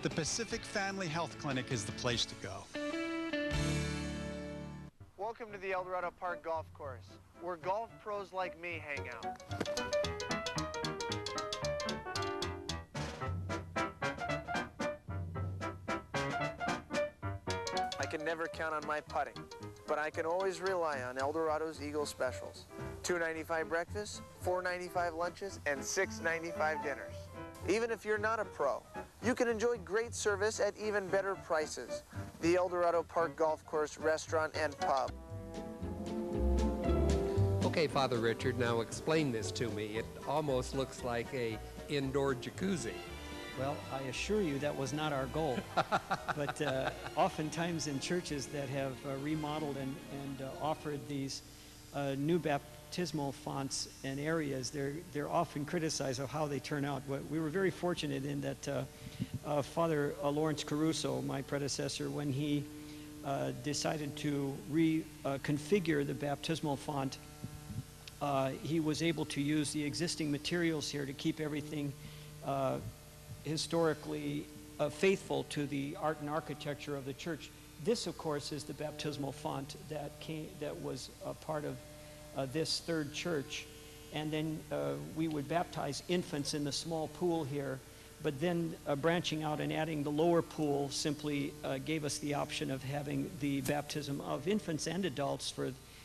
the Pacific Family Health Clinic is the place to go. Welcome to the El Dorado Park Golf Course, where golf pros like me hang out. I can never count on my putting, but I can always rely on El Dorado's Eagle Specials. $2.95 breakfast, $4.95 lunches, and $6.95 dinners. Even if you're not a pro, you can enjoy great service at even better prices. The El Dorado Park Golf Course Restaurant and Pub. Okay, Father Richard, now explain this to me. It almost looks like a indoor jacuzzi. Well, I assure you that was not our goal. But oftentimes in churches that have remodeled and offered these new baptismal fonts and areas, they're often criticized of how they turn out. But we were very fortunate in that Father Lawrence Caruso, my predecessor, when he decided to reconfigure the baptismal font, he was able to use the existing materials here to keep everything historically faithful to the art and architecture of the church. This, of course, is the baptismal font that was a part of this third church. And then we would baptize infants in the small pool here, but then branching out and adding the lower pool simply gave us the option of having the baptism of infants and adults.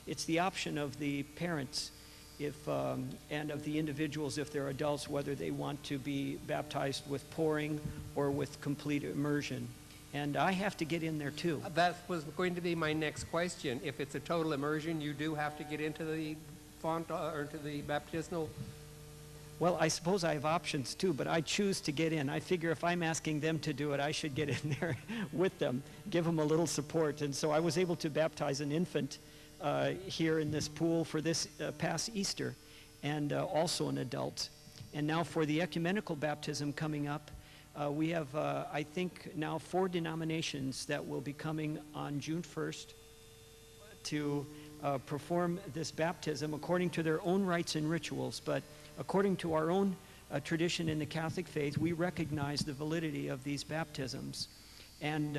It's the option of the parents and of the individuals, if they're adults, whether they want to be baptized with pouring or with complete immersion. And I have to get in there too. That was going to be my next question. If it's a total immersion, you do have to get into the font or into the baptismal? Well, I suppose I have options too, but I choose to get in. I figure if I'm asking them to do it, I should get in there with them, give them a little support. And so I was able to baptize an infant here in this pool for this past Easter. and also an adult. And now for the ecumenical baptism coming up, we have, I think, now 4 denominations that will be coming on June 1st to perform this baptism according to their own rites and rituals. But according to our own tradition in the Catholic faith, we recognize the validity of these baptisms. And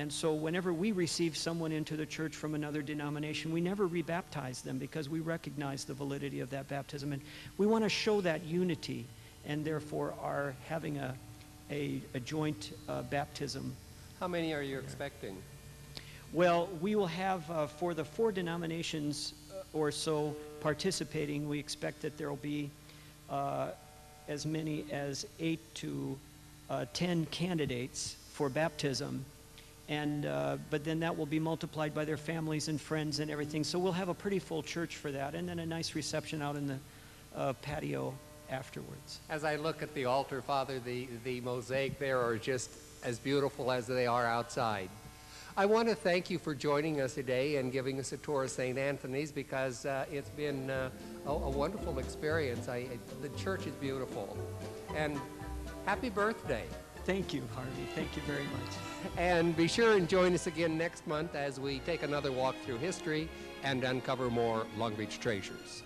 so whenever we receive someone into the church from another denomination, we never rebaptize them because we recognize the validity of that baptism. And we want to show that unity, and therefore are having a joint baptism. How many are you expecting? Well, we will have, for the 4 denominations or so participating, we expect that there will be as many as 8 to 10 candidates for baptism, and but then that will be multiplied by their families and friends and everything. So we'll have a pretty full church for that, and then a nice reception out in the patio afterwards. As I look at the altar, Father, the mosaic there are just as beautiful as they are outside. I want to thank you for joining us today and giving us a tour of St. Anthony's, because it's been a wonderful experience. The church is beautiful. And happy birthday. Thank you, Harvey. Thank you very much. And be sure and join us again next month as we take another walk through history and uncover more Long Beach treasures.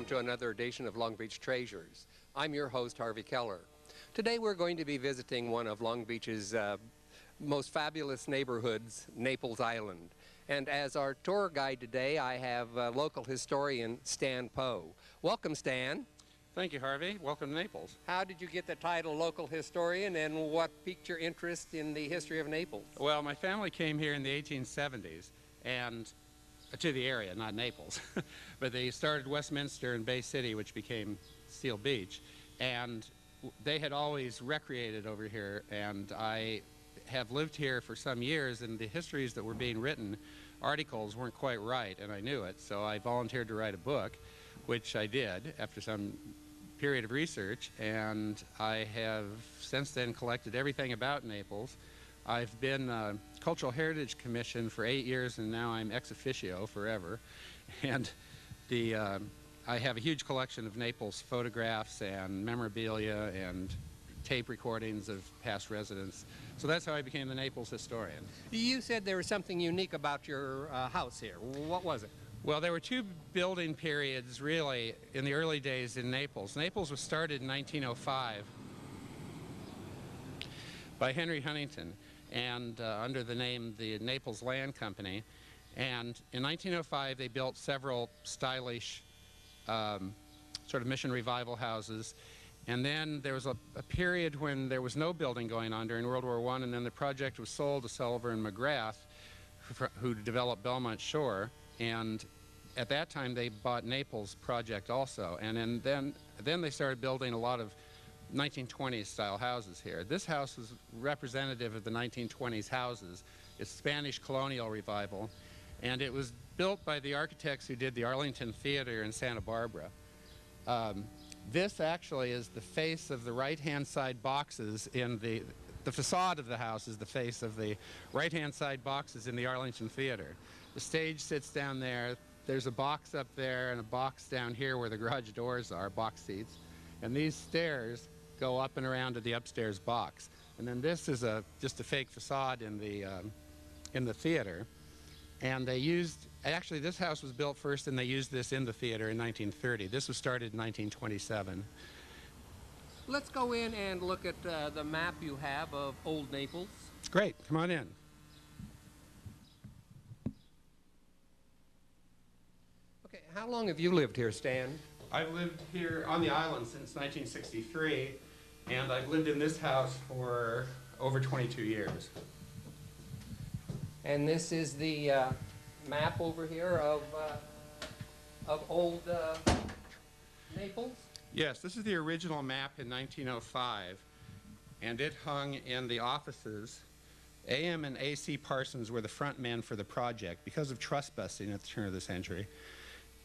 To another edition of Long Beach Treasures. I'm your host, Harvey Keller. Today we're going to be visiting one of Long Beach's most fabulous neighborhoods, Naples Island. And as our tour guide today, I have local historian Stan Poe. Welcome, Stan. Thank you, Harvey. Welcome to Naples. How did you get the title local historian, and what piqued your interest in the history of Naples? Well, my family came here in the 1870s, and to the area, not Naples. But they started Westminster and Bay City, which became Seal Beach. And they had always recreated over here, and I have lived here for some years, and the histories that were being written, articles weren't quite right, and I knew it. So I volunteered to write a book, which I did after some period of research, and I have since then collected everything about Naples. I've been Cultural Heritage Commission for 8 years, and now I'm ex officio forever. And I have a huge collection of Naples photographs and memorabilia and tape recordings of past residents. So that's how I became the Naples historian. You said there was something unique about your house here. What was it? Well, there were 2 building periods, really, in the early days in Naples. Naples was started in 1905 by Henry Huntington, and under the name the Naples Land Company. And in 1905 they built several stylish sort of mission revival houses, and then there was a period when there was no building going on during World War I, and then the project was sold to Sullivan and McGrath, who developed Belmont Shore, and at that time they bought Naples project also, and then they started building a lot of 1920s style houses here. This house was representative of the 1920s houses. It's Spanish colonial revival, and it was built by the architects who did the Arlington Theater in Santa Barbara. This actually is the face of the right-hand side boxes in the facade of the house is the face of the right-hand side boxes in the Arlington Theater. The stage sits down there. There's a box up there and a box down here where the garage doors are, box seats. And these stairs go up and around to the upstairs box. And then this is just a fake facade in the theater. And they used, actually this house was built first and they used this in the theater in 1930. This was started in 1927. Let's go in and look at the map you have of Old Naples. Great, come on in. Okay, how long have you lived here, Stan? I've lived here on the island since 1963, and I've lived in this house for over 22 years. And this is the map over here of old Naples? Yes, this is the original map in 1905. and it hung in the offices. A.M. and A.C. Parsons were the front men for the project. Because of trust busting at the turn of the century,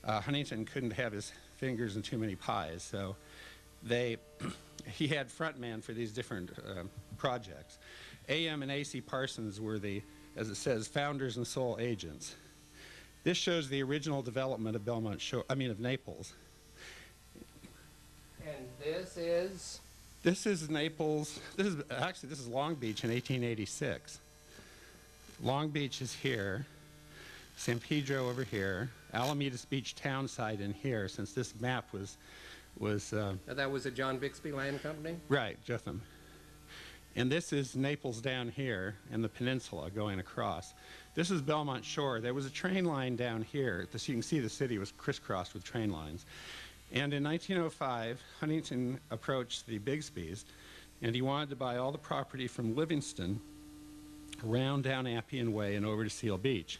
Huntington couldn't have his fingers in too many pies, so he had front men for these different projects. A.M. and A.C. Parsons were the, as it says, founders and sole agents. This shows the original development of of Naples. And this is? This is Naples. This is Long Beach in 1886. Long Beach is here, San Pedro over here, Alamedas Beach town site in here, since this map was that was a John Bixby Land Company? Right, Jotham. And this is Naples down here and the peninsula going across. This is Belmont Shore. There was a train line down here. You can see the city was crisscrossed with train lines. And in 1905, Huntington approached the Bixbys, and he wanted to buy all the property from Livingston around down Appian Way and over to Seal Beach.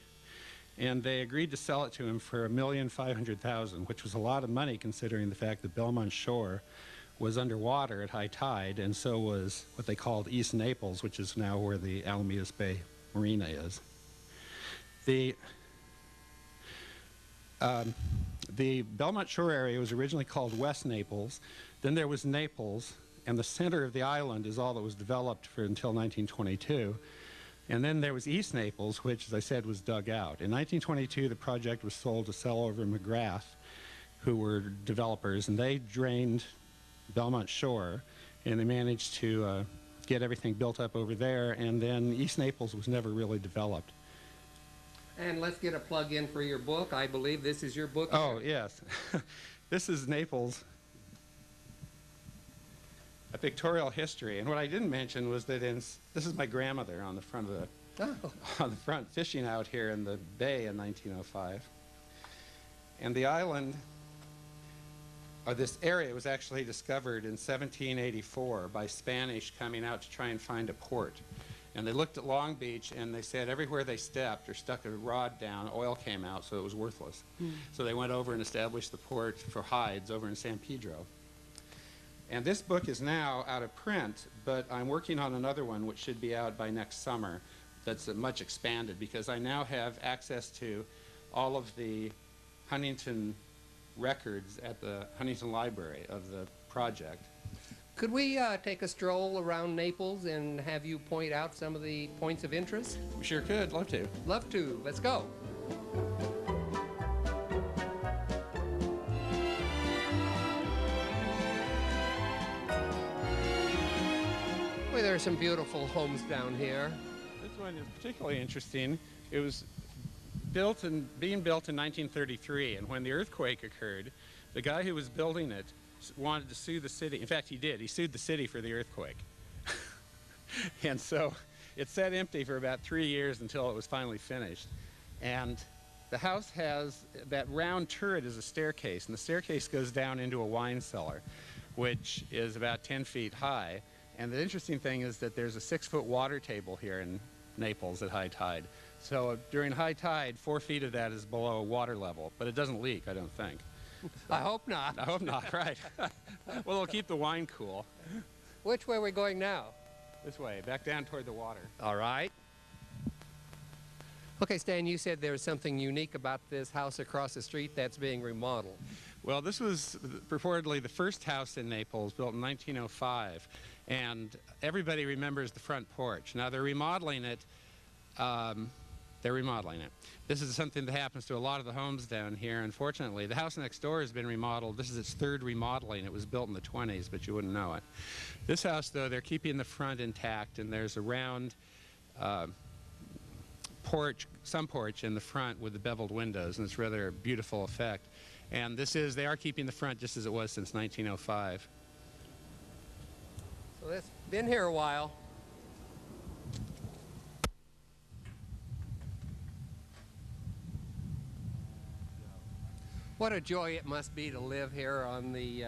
And they agreed to sell it to him for $1,500,000, which was a lot of money considering the fact that Belmont Shore was underwater at high tide, and so was what they called East Naples, which is now where the Alamedas Bay Marina is. The Belmont Shore area was originally called West Naples. Then there was Naples, and the center of the island is all that was developed until 1922. And then there was East Naples, which, as I said, was dug out. In 1922, the project was sold to Sellover McGrath, who were developers, and they drained Belmont Shore, and they managed to get everything built up over there, and then East Naples was never really developed. And let's get a plug in for your book. I believe this is your book. Oh, yes. This is Naples, a pictorial history. And what I didn't mention was that this is my grandmother on the front of on the front fishing out here in the bay in 1905. And the island, or this area, was actually discovered in 1784 by Spanish coming out to try and find a port. And they looked at Long Beach, and they said everywhere they stepped or stuck a rod down, oil came out, so it was worthless. So they went over and established the port for hides over in San Pedro. And this book is now out of print, but I'm working on another one which should be out by next summer that's much expanded, because I now have access to all of the Huntington records at the Huntington Library of the project. Could we take a stroll around Naples and have you point out some of the points of interest? We sure could. Love to. Love to. Let's go. Well, there are some beautiful homes down here. This one is particularly interesting. It was being built in 1933, and when the earthquake occurred, the guy who was building it wanted to sue the city. In fact, he did. He sued the city for the earthquake. And so it sat empty for about 3 years until it was finally finished. And the house has that round turret as a staircase, and the staircase goes down into a wine cellar, which is about 10 feet high. And the interesting thing is that there's a 6-foot water table here in Naples at high tide. So during high tide, 4 feet of that is below water level, but it doesn't leak, I don't think. I hope not. I hope not, right. Well, it'll keep the wine cool. Which way are we going now? This way, back down toward the water. All right. Okay, Stan, you said there was something unique about this house across the street that's being remodeled. Well, this was purportedly the first house in Naples, built in 1905, and everybody remembers the front porch. Now, they're remodeling it. This is something that happens to a lot of the homes down here. Unfortunately, the house next door has been remodeled. This is its third remodeling. It was built in the 20s, but you wouldn't know it. This house, though, they're keeping the front intact, and there's a round porch, sun porch in the front with the beveled windows, and it's rather a beautiful effect. And they are keeping the front just as it was since 1905. So it's been here a while. What a joy it must be to live here on the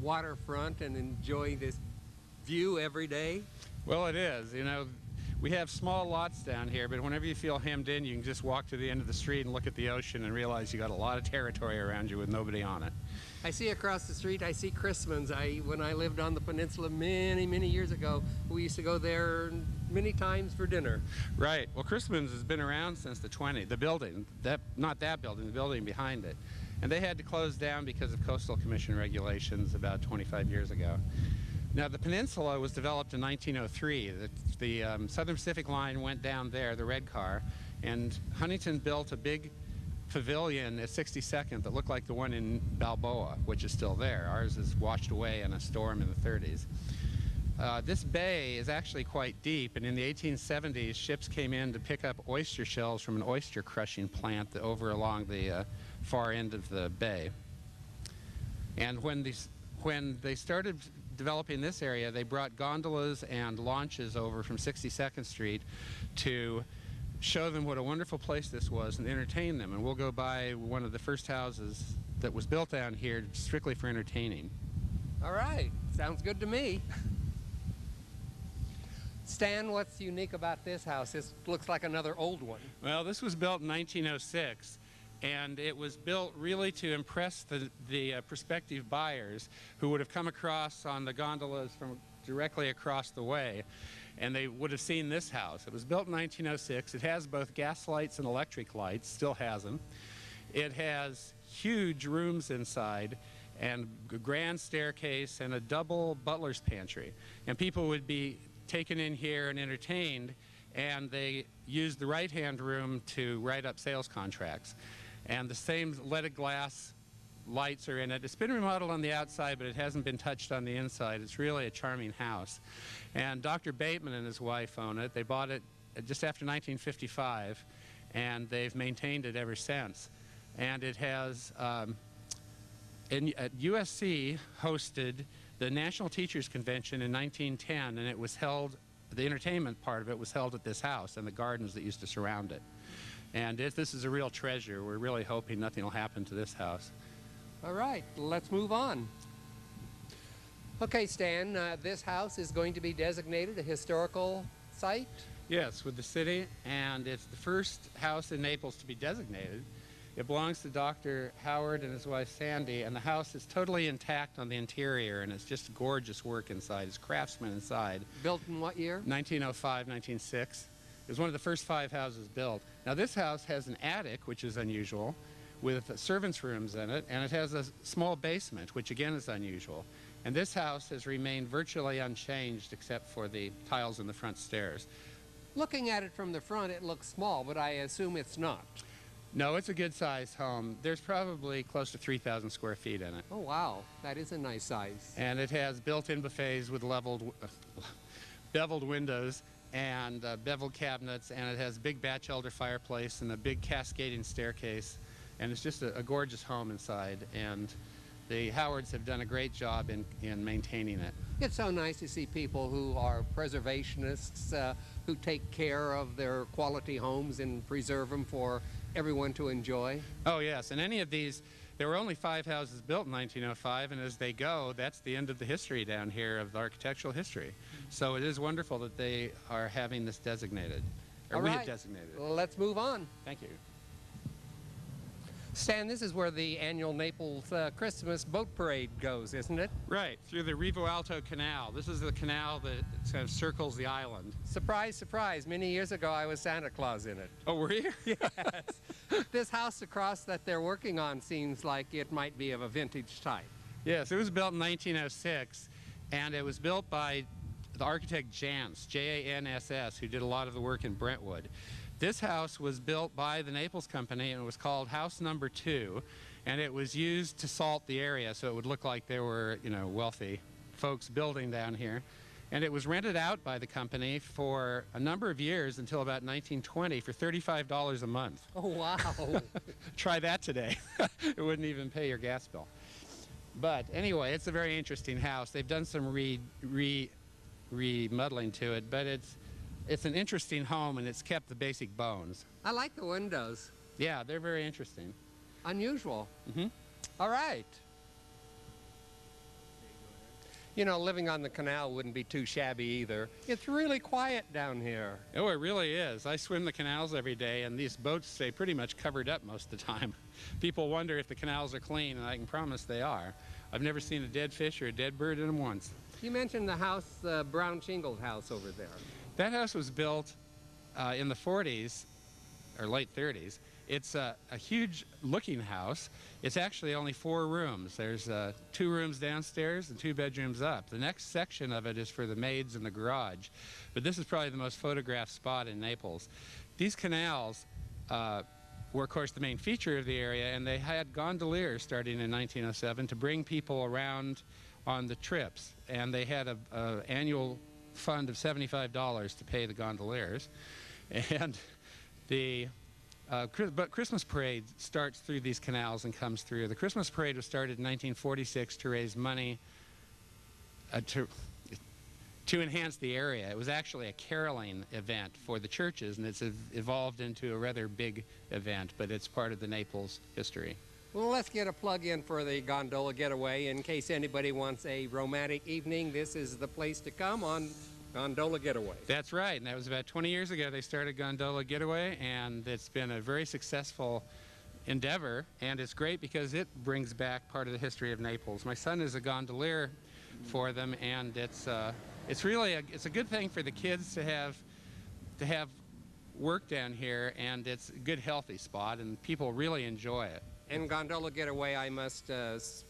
waterfront and enjoy this view every day. Well, it is. You know, We have small lots down here, but whenever you feel hemmed in, you can just walk to the end of the street and look at the ocean and realize you got a lot of territory around you with nobody on it. I see across the street, I see Chrisman's. When I lived on the peninsula many, many years ago, we used to go there many times for dinner. Right. Well, Chrisman's has been around since the 20s. The building, not that building, the building behind it. And they had to close down because of Coastal Commission regulations about 25 years ago. Now, the peninsula was developed in 1903. The Southern Pacific Line went down there, the red car, and Huntington built a big pavilion at 62nd that looked like the one in Balboa, which is still there. Ours is washed away in a storm in the 30s. This bay is actually quite deep, and in the 1870s, ships came in to pick up oyster shells from an oyster crushing plant over along the far end of the bay. And when they started developing this area, they brought gondolas and launches over from 62nd Street to show them what a wonderful place this was and entertain them. And we'll go by one of the first houses that was built down here strictly for entertaining. All right, sounds good to me. Stan, what's unique about this house? This looks like another old one. Well, this was built in 1906. And it was built really to impress the prospective buyers who would have come across on the gondolas from directly across the way, and they would have seen this house. It was built in 1906. It has both gas lights and electric lights, still has them. It has huge rooms inside and a grand staircase and a double butler's pantry. And people would be taken in here and entertained, and they used the right-hand room to write up sales contracts. And the same leaded glass lights are in it. It's been remodeled on the outside, but it hasn't been touched on the inside. It's really a charming house. And Dr. Bateman and his wife own it. They bought it just after 1955, and they've maintained it ever since. And it has, USC hosted the National Teachers Convention in 1910, and it was held, the entertainment part of it was held at this house and the gardens that used to surround it. And this is a real treasure. We're really hoping nothing will happen to this house. All right, let's move on. Okay, Stan, this house is going to be designated a historical site? Yes, with the city, and it's the first house in Naples to be designated. It belongs to Dr. Howard and his wife Sandy, and the house is totally intact on the interior, and it's just gorgeous work inside. It's craftsmen inside. Built in what year? 1905, 1906. It was one of the first 5 houses built. Now this house has an attic, which is unusual, with servants' rooms in it, and it has a small basement, which again is unusual. And this house has remained virtually unchanged except for the tiles in the front stairs. Looking at it from the front, it looks small, but I assume it's not. No, it's a good-sized home. There's probably close to 3,000 square feet in it. Oh, wow. That is a nice size. And it has built-in buffets with beveled windows and beveled cabinets, and it has a big Batchelder fireplace and a big cascading staircase, and it's just a gorgeous home inside, and the Howards have done a great job in maintaining it. It's so nice to see people who are preservationists, who take care of their quality homes and preserve them for everyone to enjoy. Oh yes, and any of these, there were only 5 houses built in 1905, and as they go, that's the end of the history down here of the architectural history. So it is wonderful that they are having this designated, or All we right. have designated it. Well, let's move on. Thank you. Stan, this is where the annual Naples Christmas boat parade goes, isn't it? Right, through the Rivo Alto Canal. This is the canal that kind of circles the island. Surprise, surprise. Many years ago, I was Santa Claus in it. Oh, were you? Yes. This house across that they're working on seems like it might be of a vintage type. Yes, it was built in 1906, and it was built by the architect Janss, J-A-N-S-S, who did a lot of the work in Brentwood. This house was built by the Naples Company, and it was called House Number 2, and it was used to salt the area so it would look like there were, you know, wealthy folks building down here. And it was rented out by the company for a number of years until about 1920 for $35 a month. Oh, wow. Try that today. It wouldn't even pay your gas bill. But anyway, it's a very interesting house. They've done some remodeling to it, but it's an interesting home, and it's kept the basic bones. I like the windows. Yeah, they're very interesting. Unusual. Mm-hmm. All right. You know, living on the canal wouldn't be too shabby either. It's really quiet down here. Oh, it really is. I swim the canals every day, and these boats stay pretty much covered up most of the time. People wonder if the canals are clean, and I can promise they are. I've never seen a dead fish or a dead bird in them once. You mentioned the house, the brown shingled house over there. That house was built in the 40s, or late 30s. It's a huge looking house. It's actually only 4 rooms. There's 2 rooms downstairs and 2 bedrooms up. The next section of it is for the maids and the garage. But this is probably the most photographed spot in Naples. These canals were, of course, the main feature of the area, and they had gondoliers starting in 1907 to bring people around on the trips. And they had an annual fund of $75 to pay the gondoliers. And but Christmas Parade starts through these canals and comes through. The Christmas Parade was started in 1946 to raise money to enhance the area. It was actually a caroling event for the churches, and it's evolved into a rather big event, but it's part of the Naples history. Well, let's get a plug in for the Gondola Getaway. In case anybody wants a romantic evening, this is the place to come on Gondola Getaway. That's right, and that was about 20 years ago they started Gondola Getaway, and it's been a very successful endeavor, and it's great because it brings back part of the history of Naples. My son is a gondolier for them, and it's really a good thing for the kids to have work down here, and it's a good healthy spot, and people really enjoy it. And Gondola Getaway, I must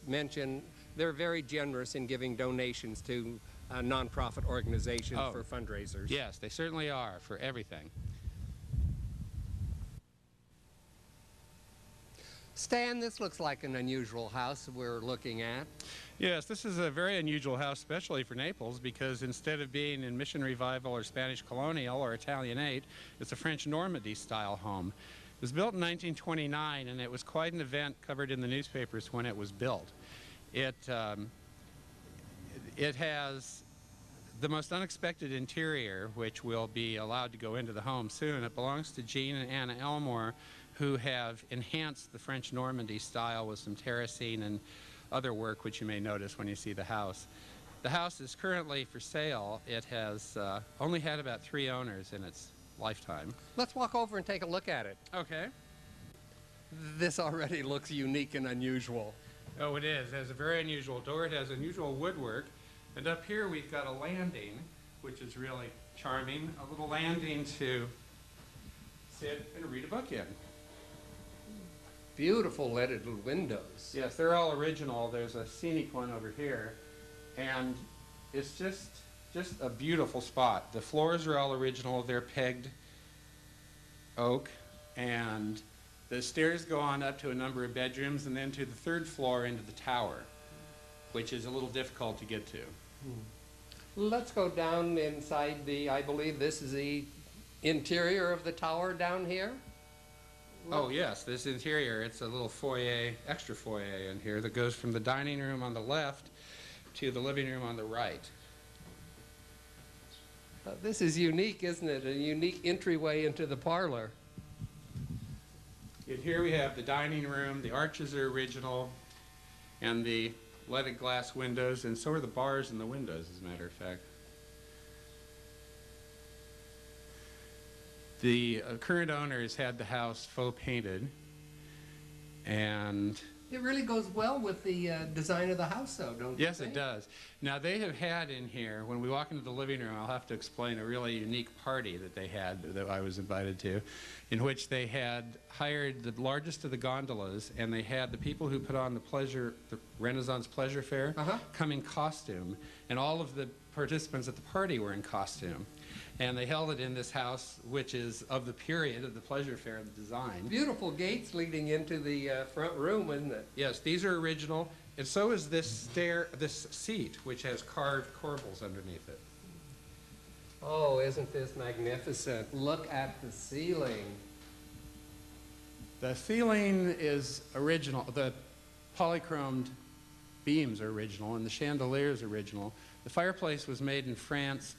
mention, they're very generous in giving donations to nonprofit organizations for fundraisers. Yes, they certainly are, for everything. Stan, this looks like an unusual house we're looking at. Yes, this is a very unusual house, especially for Naples, because instead of being in Mission Revival or Spanish Colonial or Italianate, it's a French Normandy style home. It was built in 1929, and it was quite an event covered in the newspapers when it was built. It has the most unexpected interior, which will be allowed to go into the home soon. It belongs to Jean and Anna Elmore, who have enhanced the French Normandy style with some terracing and other work, which you may notice when you see the house. The house is currently for sale. It has only had about 3 owners in its lifetime. Let's walk over and take a look at it. Okay. This already looks unique and unusual. Oh, it is. It has a very unusual door. It has unusual woodwork. And up here we've got a landing, which is really charming. A little landing to sit and read a book in. Beautiful leaded windows. Yes, they're all original. There's a scenic one over here. And it's just a beautiful spot. The floors are all original. They're pegged oak. And the stairs go on up to a number of bedrooms and then to the 3rd floor into the tower, which is a little difficult to get to. Let's go down inside I believe this is the interior of the tower down here. Oh yes, this interior, it's a little foyer, extra foyer in here that goes from the dining room on the left to the living room on the right. This is unique, isn't it? A unique entryway into the parlor. And here we have the dining room. The arches are original, and the leaded glass windows, and so are the bars and the windows, as a matter of fact. The current owner has had the house faux painted, and it really goes well with the design of the house, though, don't you think? Yes, it does. Now, they have had in here, when we walk into the living room, I'll have to explain a really unique party that they had, that I was invited to, in which they had hired the largest of the gondolas, and they had the people who put on the Renaissance Pleasure Fair come in costume, and all of the participants at the party were in costume. And they held it in this house, which is of the period of the pleasure fair, the design. Beautiful gates leading into the front room, isn't it? Yes, these are original, and so is this seat, which has carved corbels underneath it. Oh, isn't this magnificent? Look at the ceiling. The ceiling is original. The polychromed beams are original, and the chandelier is original. The fireplace was made in France.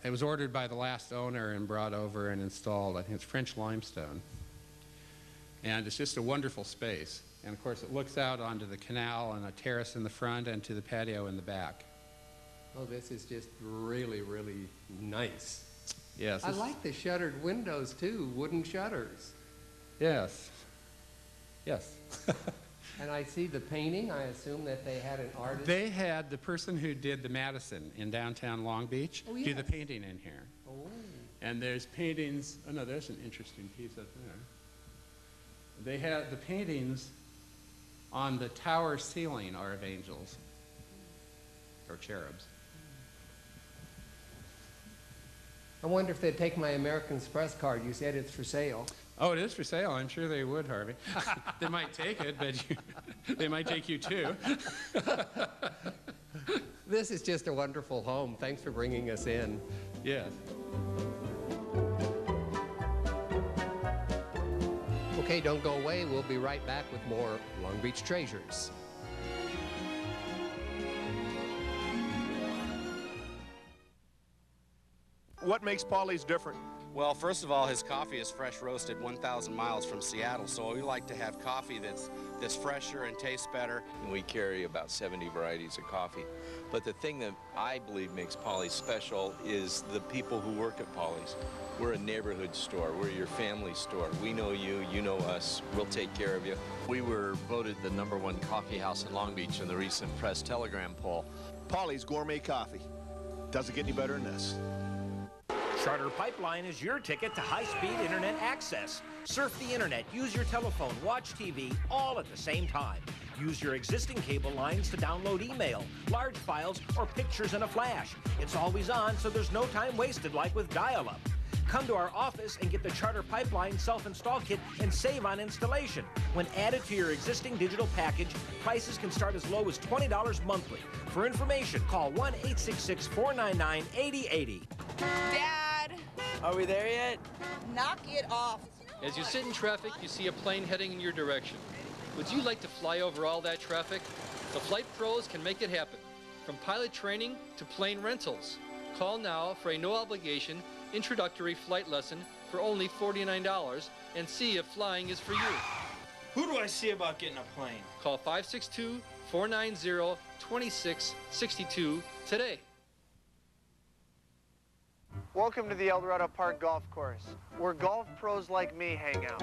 It was ordered by the last owner and brought over and installed. I think it's French limestone. And it's just a wonderful space. And of course it looks out onto the canal and a terrace in the front and to the patio in the back. Oh, this is just really, really nice. Yes. I like the shuttered windows too, wooden shutters. Yes. Yes. And I see the painting. I assume that they had an artist. They had the person who did the Madison in downtown Long Beach Oh, do yes. the painting in here. Oh. And there's paintings. Oh no, there's an interesting piece up there. They had the paintings on the tower ceiling are of angels or cherubs. I wonder if they'd take my American Express card. You said it's for sale. Oh, it is for sale. I'm sure they would, Harvey. They might take it, but they might take you too. This is just a wonderful home. Thanks for bringing us in. Yes. Okay, don't go away. We'll be right back with more Long Beach Treasures. What makes Polly's different? Well, first of all, his coffee is fresh roasted 1,000 miles from Seattle, so we like to have coffee that's fresher and tastes better. And we carry about 70 varieties of coffee. But the thing that I believe makes Polly's special is the people who work at Polly's. We're a neighborhood store. We're your family store. We know you, you know us. We'll take care of you. We were voted the #1 coffee house in Long Beach in the recent Press Telegram poll. Polly's Gourmet Coffee. Doesn't get any better than this. Charter Pipeline is your ticket to high-speed internet access. Surf the internet, use your telephone, watch TV, all at the same time. Use your existing cable lines to download email, large files, or pictures in a flash. It's always on, so there's no time wasted like with dial-up. Come to our office and get the Charter Pipeline self-install kit and save on installation. When added to your existing digital package, prices can start as low as $20 monthly. For information, call 1-866-499-8080. Dad! Are we there yet? Knock it off. As you sit in traffic, you see a plane heading in your direction. Would you like to fly over all that traffic? The Flight Pros can make it happen. From pilot training to plane rentals. Call now for a no-obligation introductory flight lesson for only $49 and see if flying is for you. Who do I see about getting a plane? Call 562-490-2662 today. Welcome to the El Dorado Park Golf Course, where golf pros like me hang out.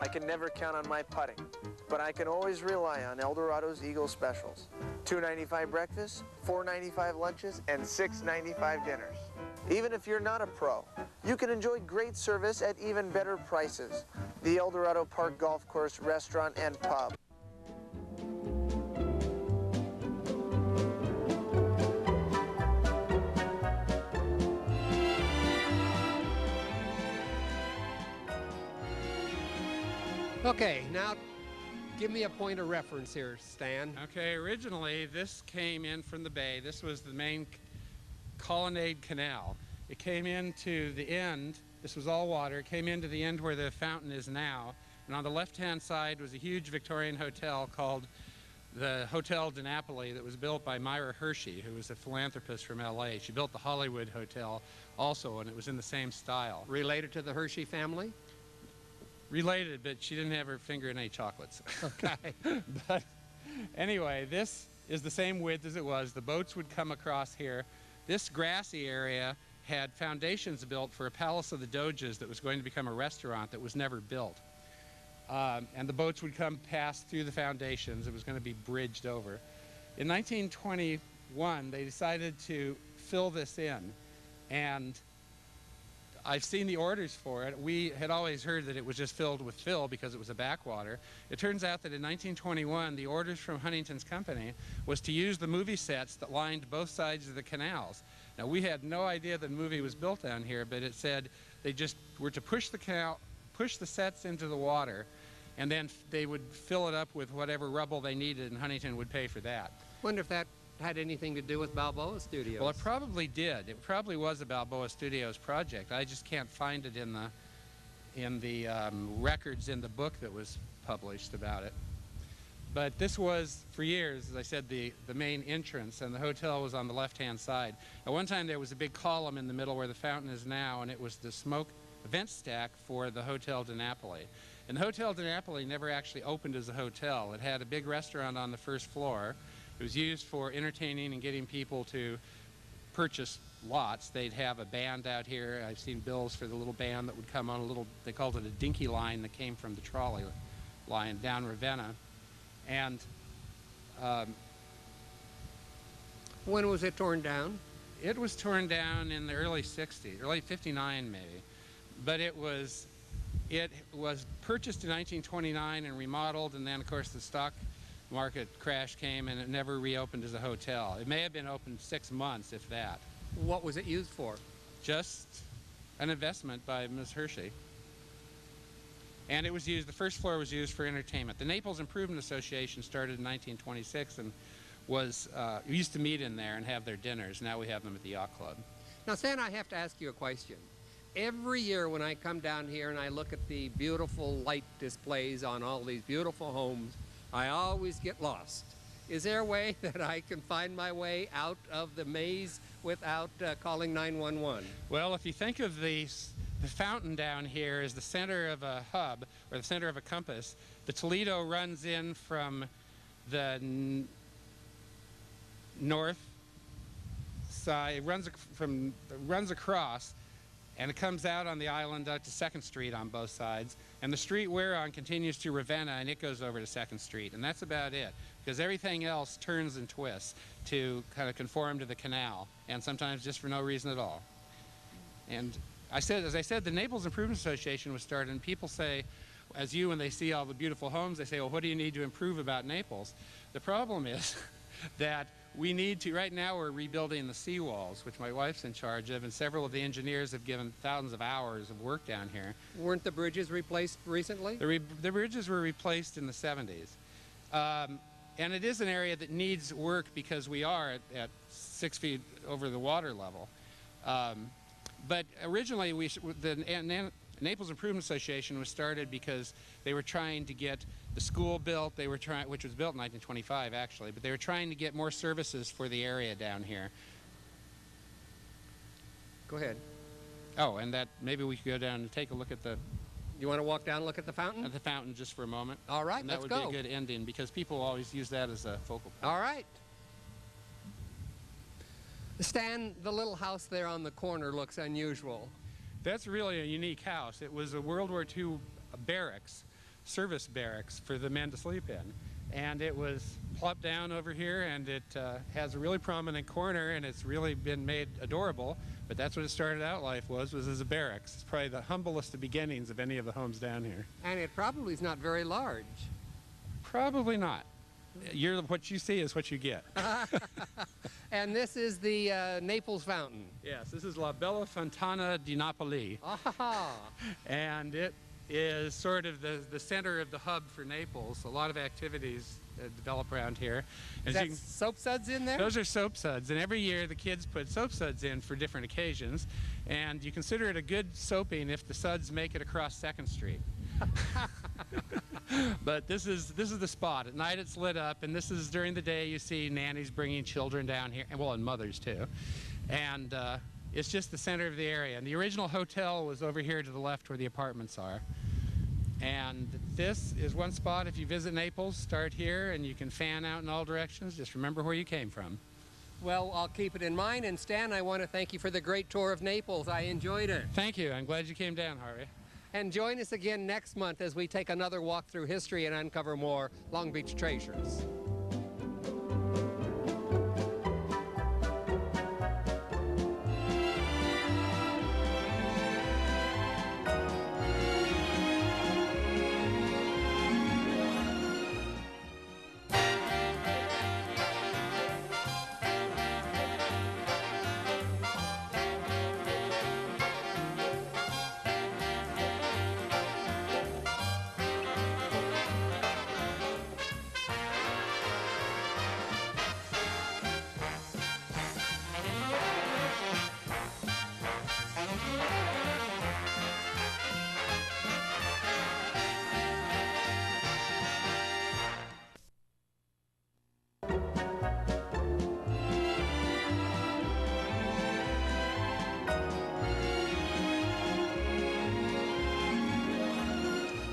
I can never count on my putting, but I can always rely on El Dorado's Eagle Specials. $2.95 breakfast, $4.95 lunches, and $6.95 dinners. Even if you're not a pro, you can enjoy great service at even better prices. The El Dorado Park Golf Course Restaurant and Pub. Okay, now give me a point of reference here, Stan. Okay, originally this came in from the bay. This was the main Colonnade Canal. It came into the end. This was all water. It came into the end where the fountain is now. And on the left-hand side was a huge Victorian hotel called the Hotel de Napoli that was built by Myra Hershey, who was a philanthropist from LA. She built the Hollywood Hotel also, and it was in the same style. Related to the Hershey family? Related, but she didn't have her finger in any chocolates. Okay. But anyway, this is the same width as it was. The boats would come across here. This grassy area had foundations built for a Palace of the Doges that was going to become a restaurant that was never built. And the boats would come past through the foundations. It was going to be bridged over. In 1921, they decided to fill this in. And I've seen the orders for it. We had always heard that it was just filled with fill because it was a backwater. It turns out that in 1921, the orders from Huntington's company was to use the movie sets that lined both sides of the canals. Now, we had no idea that a movie was built down here, but it said they just were to push the canal, push the sets into the water, and then they would fill it up with whatever rubble they needed, and Huntington would pay for that. Wonder if that had anything to do with Balboa Studios. Well, it probably did. It probably was a Balboa Studios project. I just can't find it in the records in the book that was published about it. But this was, for years, as I said, the main entrance, and the hotel was on the left-hand side. At one time, there was a big column in the middle where the fountain is now, and it was the smoke event stack for the Hotel de Napoli. And the Hotel de Napoli never actually opened as a hotel. It had a big restaurant on the first floor. It was used for entertaining and getting people to purchase lots. They'd have a band out here. I've seen bills for the little band that would come on a little, they called it a dinky line that came from the trolley line down Ravenna. And when was it torn down? It was torn down in the early 60s, early 59 maybe. But it was purchased in 1929 and remodeled, and then of course the stock market crash came and it never reopened as a hotel. It may have been open 6 months, if that. What was it used for? Just an investment by Ms. Hershey. And it was used, the first floor was used for entertainment. The Naples Improvement Association started in 1926 and we used to meet in there and have their dinners. Now we have them at the Yacht Club. Now, Stan, I have to ask you a question. Every year when I come down here and I look at the beautiful light displays on all these beautiful homes, I always get lost. Is there a way that I can find my way out of the maze without calling 911? Well, if you think of the fountain down here is the center of a hub, or the center of a compass. The Toledo runs in from the north side, runs across, and it comes out on the island out to 2nd Street on both sides. And the street we're on continues to Ravenna, and it goes over to 2nd Street. And that's about it, because everything else turns and twists to kind of conform to the canal, and sometimes just for no reason at all. And as I said, the Naples Improvement Association was started, and people say, as when they see all the beautiful homes, they say, well, what do you need to improve about Naples? The problem is that we need to, right now we're rebuilding the seawalls, which my wife's in charge of, and several of the engineers have given thousands of hours of work down here. Weren't the bridges replaced recently? The bridges were replaced in the 70s. And it is an area that needs work because we are at 6 feet over the water level. But originally, the Naples Improvement Association was started because they were trying to get the school built, which was built in 1925 actually, but they were trying to get more services for the area down here. Go ahead. Oh, and that maybe we could go down and take a look at the... You want to walk down and look at the fountain? At the fountain just for a moment. All right, and let's go. That would be a good ending because people always use that as a focal point. All right. Stan, the little house there on the corner looks unusual. That's really a unique house. It was a World War II barracks, service barracks for the men to sleep in. And it was plopped down over here, and it has a really prominent corner, and it's really been made adorable. But that's what it started out life was as a barracks. It's probably the humblest of beginnings of any of the homes down here. And it probably is not very large. Probably not. What you see is what you get. And this is the Naples fountain. Yes, this is La Bella Fontana di Napoli. Ah. And it is sort of the center of the hub for Naples. A lot of activities develop around here. Is that soap suds in there? Those are soap suds, and every year the kids put soap suds in for different occasions. And you consider it a good soaping if the suds make it across 2nd Street. But this is the spot. At night it's lit up, and this is during the day you see nannies bringing children down here, and mothers too. And it's just the center of the area. And the original hotel was over here to the left where the apartments are. And this is one spot. If you visit Naples, start here, and you can fan out in all directions. Just remember where you came from. Well, I'll keep it in mind. And Stan, I want to thank you for the great tour of Naples. I enjoyed it. Thank you. I'm glad you came down, Harvey. And join us again next month as we take another walk through history and uncover more Long Beach treasures.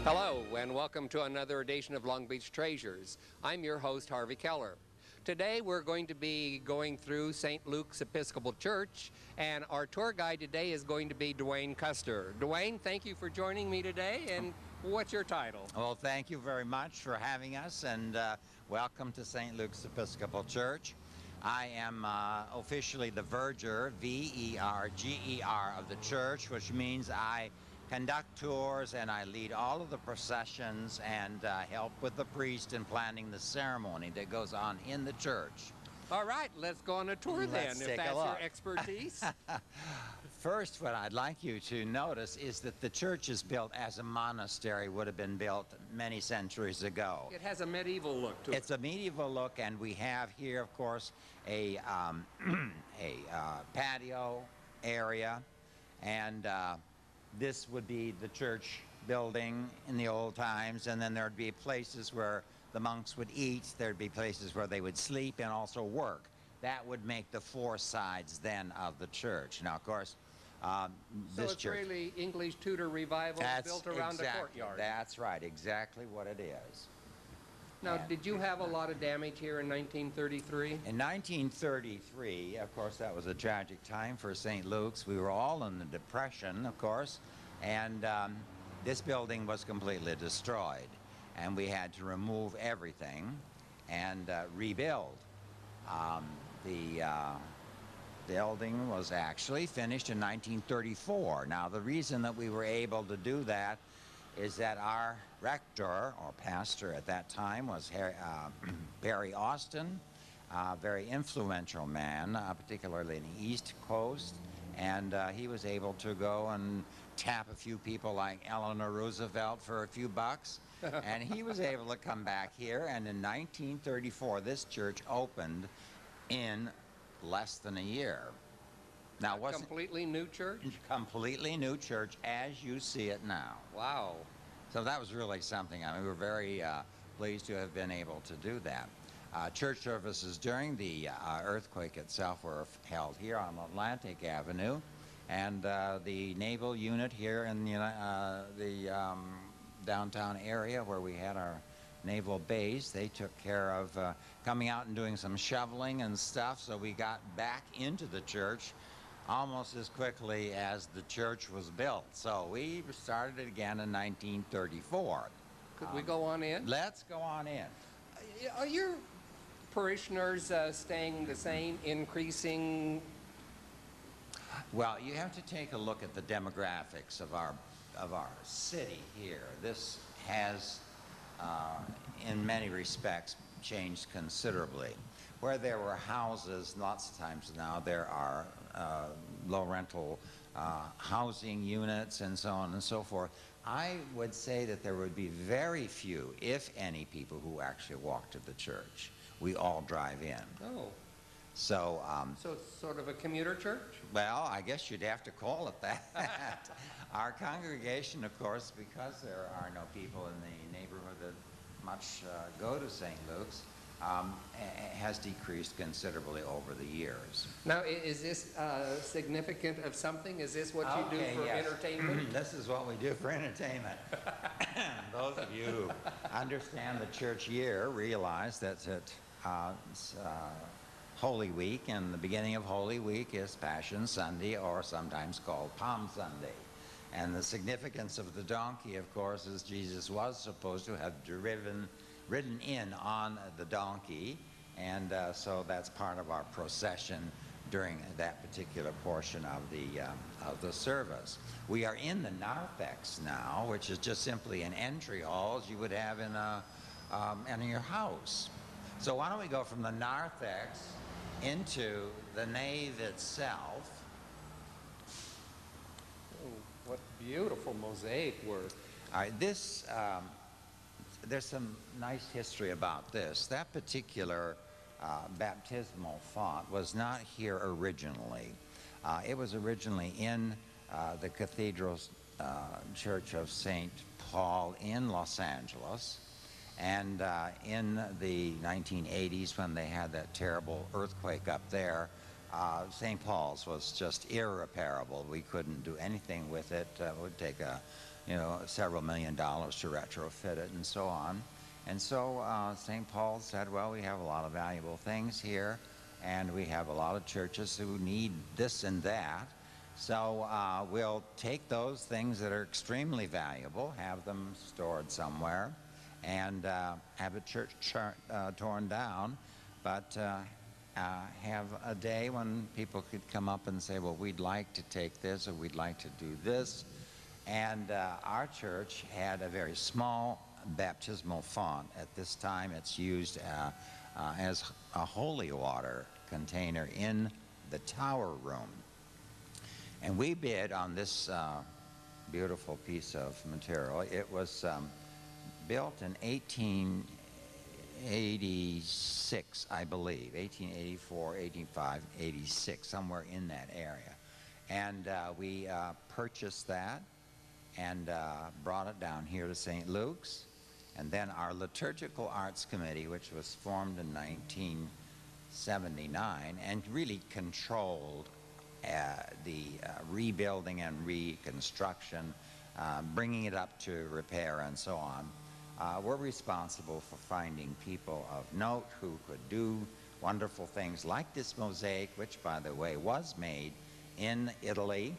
Hello, and welcome to another edition of Long Beach Treasures. I'm your host, Harvey Keller. Today we're going to be going through St. Luke's Episcopal Church, and our tour guide today is going to be Dwayne Custer. Dwayne, thank you for joining me today, and what's your title? Well, thank you very much for having us, and welcome to St. Luke's Episcopal Church. I am officially the verger, V-E-R-G-E-R, of the church, which means I conduct tours and I lead all of the processions and help with the priest in planning the ceremony that goes on in the church. All right, let's go on a tour then, if that's your expertise. First, what I'd like you to notice is that the church is built as a monastery would have been built many centuries ago. It has a medieval look to it. It's a medieval look, and we have here, of course, a patio area, and this would be the church building in the old times, and then there'd be places where the monks would eat, there'd be places where they would sleep and also work. That would make the four sides then of the church. Now, of course, this it's church, really English Tudor revival built around a courtyard. That's right, exactly what it is. Now, did you have a lot of damage here in 1933? In 1933, of course, that was a tragic time for St. Luke's. We were all in the Depression, of course, and this building was completely destroyed, and we had to remove everything and rebuild. The building was actually finished in 1934. Now, the reason that we were able to do that is that our rector, or pastor at that time, was Barry Austin, a very influential man, particularly in the East Coast, and he was able to go and tap a few people like Eleanor Roosevelt for a few bucks, and he was able to come back here, and in 1934 this church opened in less than a year. Now, a completely new church? Completely new church as you see it now. Wow. So that was really something. I mean, we were very pleased to have been able to do that. Church services during the earthquake itself were held here on Atlantic Avenue, and the naval unit here in the downtown area where we had our naval base, they took care of coming out and doing some shoveling and stuff, so we got back into the church almost as quickly as the church was built. So we started it again in 1934. Could we go on in? Let's go on in. Are your parishioners staying the same, increasing? Well, you have to take a look at the demographics of our city here. This has, in many respects, changed considerably. Where there were houses, lots of times now there are low rental housing units and so on and so forth. I would say that there would be very few, if any, people who actually walk to the church. We all drive in. Oh. So, so it's sort of a commuter church? Well, I guess you'd have to call it that. Our congregation, of course, because there are no people in the neighborhood that much go to St. Luke's, has decreased considerably over the years. Now, is this significant of something? Is this what you do for entertainment? This is what we do for entertainment. Those of you who understand the church year realize that Holy Week, and the beginning of Holy Week is Passion Sunday, or sometimes called Palm Sunday. And the significance of the donkey, of course, is Jesus was supposed to have ridden in on the donkey, and so that's part of our procession during that particular portion of the service. We are in the narthex now, which is just simply an entry hall as you would have in your house. So why don't we go from the narthex into the nave itself. Oh, what beautiful mosaic work. All right, this there's some nice history about this. That particular baptismal font was not here originally. It was originally in the Cathedral Church of St. Paul in Los Angeles. And in the 1980s, when they had that terrible earthquake up there, St. Paul's was just irreparable. We couldn't do anything with it. It would take a several $1 million to retrofit it and so on. And so St. Paul said, well, we have a lot of valuable things here, and we have a lot of churches who need this and that. So we'll take those things that are extremely valuable, have them stored somewhere, and have a church torn down, but have a day when people could come up and say, well, we'd like to take this, or we'd like to do this. And our church had a very small baptismal font. At this time, it's used as a holy water container in the tower room. And we bid on this beautiful piece of material. It was built in 1886, I believe, 1884, 85, 86, somewhere in that area. And we purchased that and brought it down here to St. Luke's. And then our Liturgical Arts Committee, which was formed in 1979 and really controlled the rebuilding and reconstruction, bringing it up to repair and so on, we're responsible for finding people of note who could do wonderful things like this mosaic, which, by the way, was made in Italy.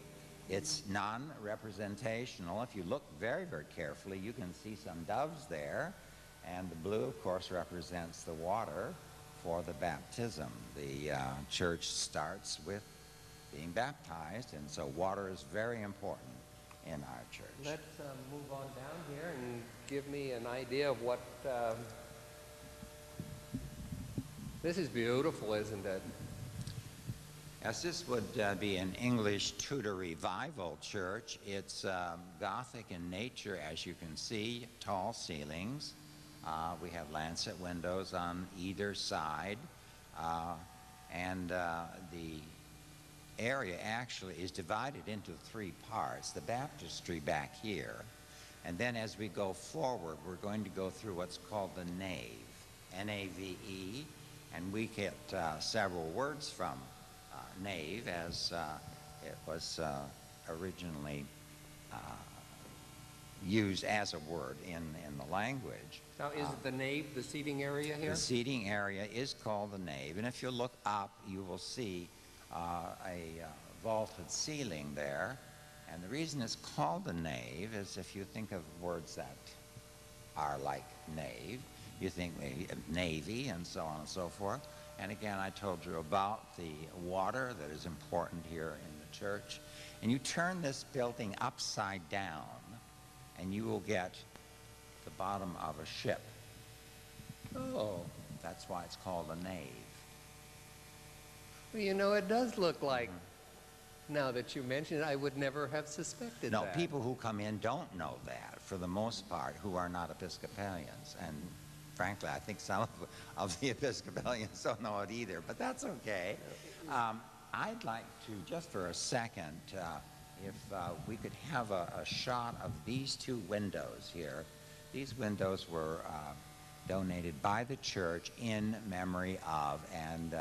It's non-representational. If you look very, very carefully, you can see some doves there, and the blue, of course, represents the water for the baptism. The church starts with being baptized, and so water is very important in our church. Let's move on down here and give me an idea of what... This is beautiful, isn't it? Yes, this would be an English Tudor Revival church. It's Gothic in nature, as you can see, tall ceilings. We have lancet windows on either side, and the area actually is divided into three parts. The baptistry back here, and then as we go forward, we're going to go through what's called the nave, N-A-V-E, and we get several words from nave, as it was originally used as a word in the language. Now, is the nave the seating area here? The seating area is called the nave, and if you look up, you will see a vaulted ceiling there. And the reason it's called the nave is if you think of words that are like nave, you think maybe of navy and so on and so forth. And again, I told you about the water that is important here in the church. And you turn this building upside down, and you will get the bottom of a ship. Oh. That's why it's called a nave. Well, you know, it does look like, now that you mention it, I would never have suspected that. No, people who come in don't know that, for the most part, who are not Episcopalians. And frankly, I think some of the Episcopalians don't know it either, but that's okay. I'd like to, just for a second, if we could have a shot of these two windows here. These windows were donated by the church in memory of and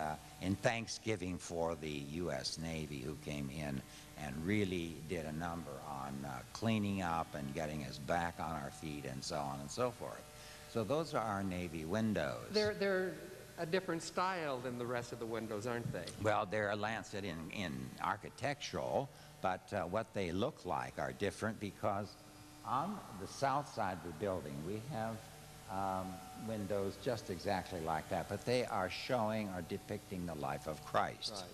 in thanksgiving for the U.S. Navy, who came in and really did a number on cleaning up and getting us back on our feet and so on and so forth. So those are our Navy windows. They're a different style than the rest of the windows, aren't they? Well, they're lancet in architectural, but what they look like are different, because on the south side of the building we have windows just exactly like that, but they are showing or depicting the life of Christ. Right.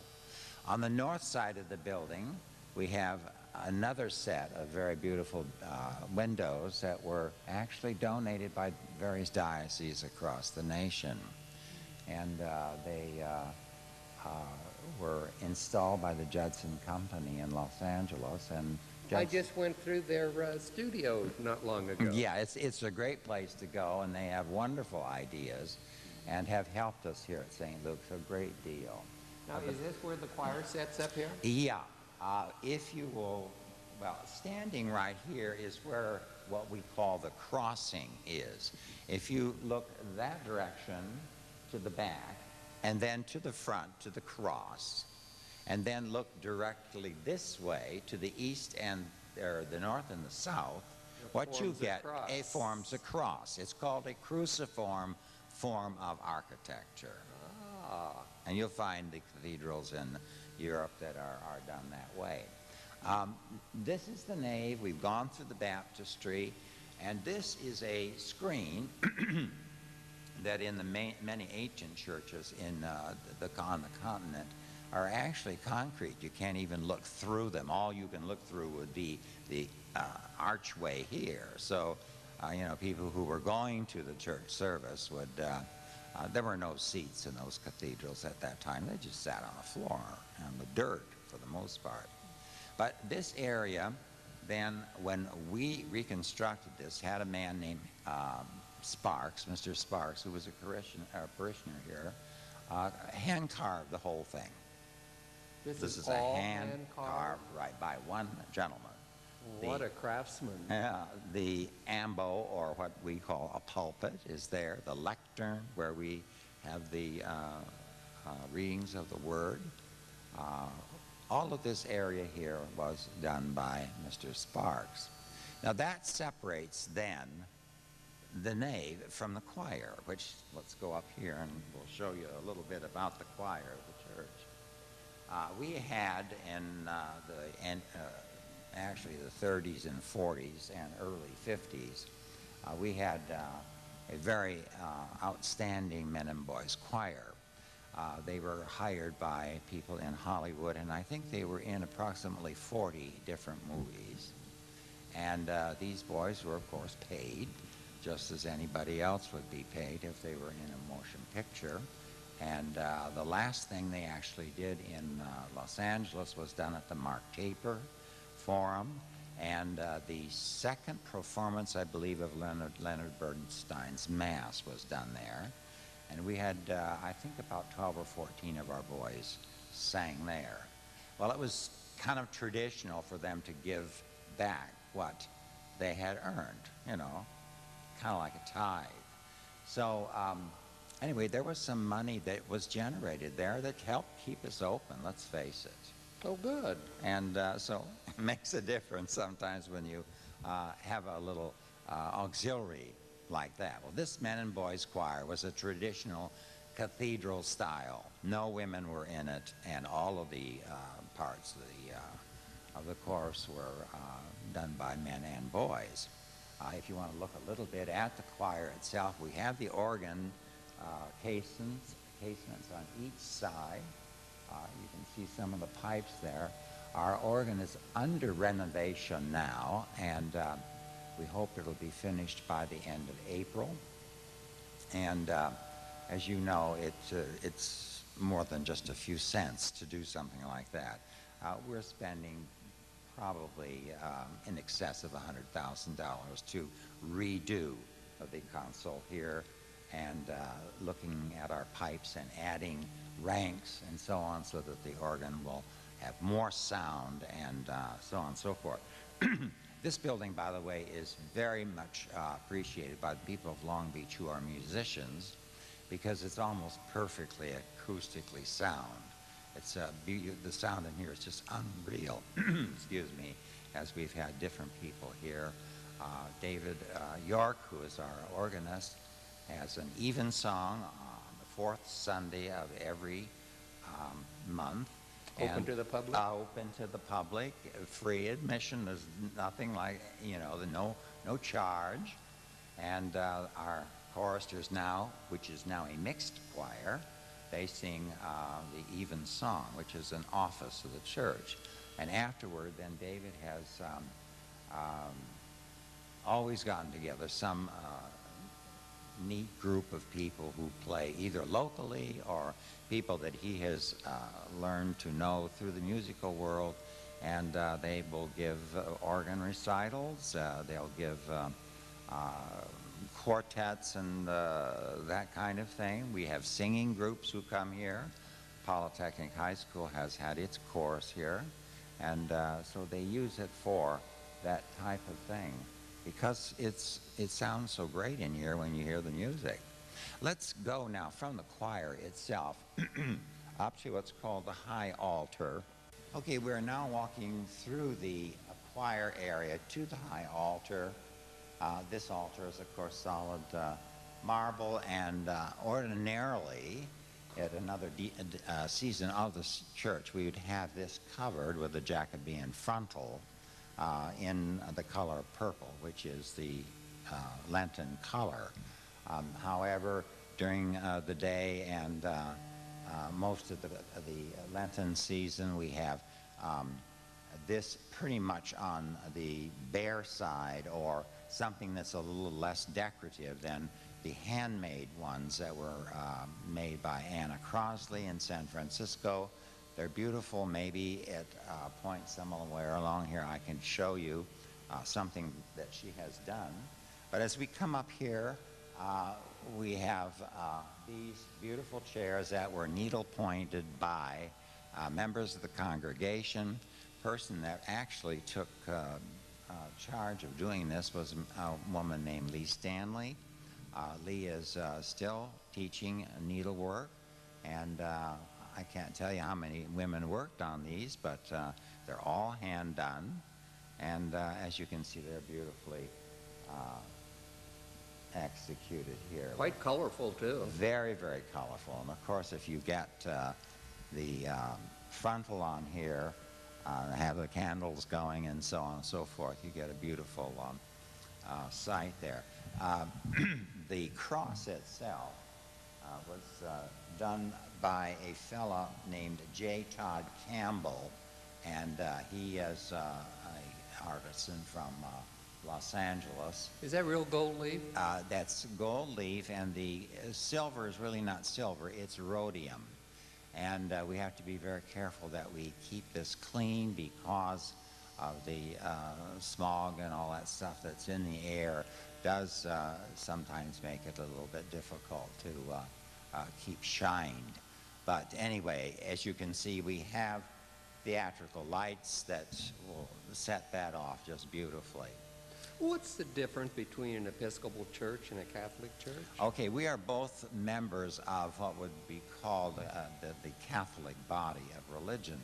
On the north side of the building, we have another set of very beautiful windows that were actually donated by various dioceses across the nation. And they were installed by the Judson Company in Los Angeles. And I just went through their studio not long ago. Yeah, it's a great place to go, and they have wonderful ideas and have helped us here at St. Luke's a great deal. Now, is this where the choir sets up here? Yeah. If you will, well, standing right here is where what we call the crossing is. If you look that direction to the back, and then to the front to the cross, and then look directly this way to the east and the north and the south, what you forms a get cross. forms a cross. It's called a cruciform form of architecture. Ah. And you'll find the cathedrals in Europe that are done that way. This is the nave. We've gone through the baptistry, and this is a screen that in the many ancient churches on the continent are actually concrete. You can't even look through them. All you can look through would be the archway here. So, you know, people who were going to the church service would, there were no seats in those cathedrals at that time. They just sat on the floor, on the dirt for the most part. But this area, then, when we reconstructed this, had a man named Sparks, Mr. Sparks, who was a parishioner here, hand-carved the whole thing. This is a hand-carved, right, by one gentleman. What a craftsman. The ambo, or what we call a pulpit, is there. The lectern, where we have the readings of the Word. All of this area here was done by Mr. Sparks. Now that separates then the nave from the choir, which, let's go up here and we'll show you a little bit about the choir of the church. We had in actually the 30s and 40s and early 50s, we had a very outstanding men and boys choir. They were hired by people in Hollywood, and I think they were in approximately 40 different movies. And these boys were, of course, paid, just as anybody else would be paid if they were in a motion picture. And the last thing they actually did in Los Angeles was done at the Mark Taper Forum. And the second performance, I believe, of Leonard Bernstein's Mass was done there. And we had, I think, about 12 or 14 of our boys sang there. Well, it was kind of traditional for them to give back what they had earned, you know, kind of like a tithe. So anyway, there was some money that was generated there that helped keep us open, let's face it. Oh, good. And so it makes a difference sometimes when you have a little auxiliary like that. Well, this men and boys choir was a traditional cathedral style. No women were in it, and all of the parts of the chorus were done by men and boys. If you want to look a little bit at the choir itself, we have the organ casements on each side. You can see some of the pipes there. Our organ is under renovation now, and we hope it'll be finished by the end of April. And as you know, it's more than just a few cents to do something like that. We're spending probably in excess of $100,000 to redo the console here, and looking at our pipes and adding ranks and so on, so that the organ will have more sound and so on and so forth. This building, by the way, is very much appreciated by the people of Long Beach who are musicians, because it's almost perfectly acoustically sound. It's the sound in here is just unreal. Excuse me, as we've had different people here. David York, who is our organist, has an evensong on the fourth Sunday of every month. Open to the public? Open to the public, free admission. There's nothing like, you know, no charge. And our choristers now, which is now a mixed choir, they sing the evensong, which is an office of the church. And afterward, then David has always gotten together some neat group of people who play either locally or people that he has learned to know through the musical world, and they will give organ recitals, they'll give quartets and that kind of thing. We have singing groups who come here. Polytechnic High School has had its chorus here, and so they use it for that type of thing, because it sounds so great in here when you hear the music. Let's go now from the choir itself up to what's called the high altar. Okay, we're now walking through the choir area to the high altar, This altar is, of course, solid marble, and ordinarily, at another season of the church, we would have this covered with a Jacobean frontal in the color purple, which is the Lenten color. However, during the day and most of the Lenten season, we have this pretty much on the bare side, or something that's a little less decorative than the handmade ones that were made by Anna Crosley in San Francisco. They're beautiful. Maybe at a point somewhere along here I can show you something that she has done. But as we come up here, we have these beautiful chairs that were needle pointed by members of the congregation. Person that actually took charge of doing this was a woman named Lee Stanley. Lee is still teaching needlework, and I can't tell you how many women worked on these, but they're all hand done, and as you can see, they're beautifully executed here. Quite colorful too. Very, very colorful. And of course, if you get the frontal on here, have the candles going and so on and so forth, you get a beautiful sight there. The cross itself was done by a fellow named J. Todd Campbell, and he is an artisan from Los Angeles. Is that real gold leaf? That's gold leaf, and the silver is really not silver, it's rhodium. And we have to be very careful that we keep this clean because of the smog and all that stuff that's in the air does sometimes make it a little bit difficult to keep shined. But anyway, as you can see, we have theatrical lights that will set that off just beautifully. What's the difference between an Episcopal church and a Catholic church? Okay, we are both members of what would be called the Catholic body of religion.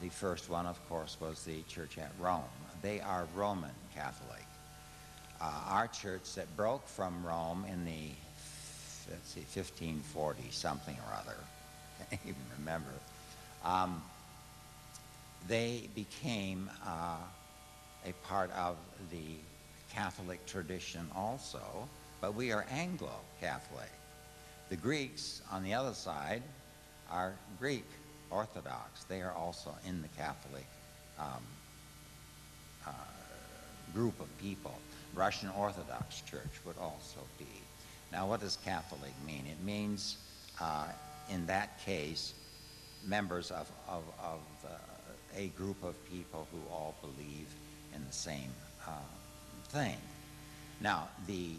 The first one, of course, was the church at Rome. They are Roman Catholic. Our church that broke from Rome in the, let's see, 1540 something or other, I can't even remember, they became a part of the Catholic tradition also, but we are Anglo-Catholic. The Greeks, on the other side, are Greek Orthodox. They are also in the Catholic group of people. Russian Orthodox Church would also be. Now, what does Catholic mean? It means, in that case, members of a group of people who all believe in the same thing. Now, the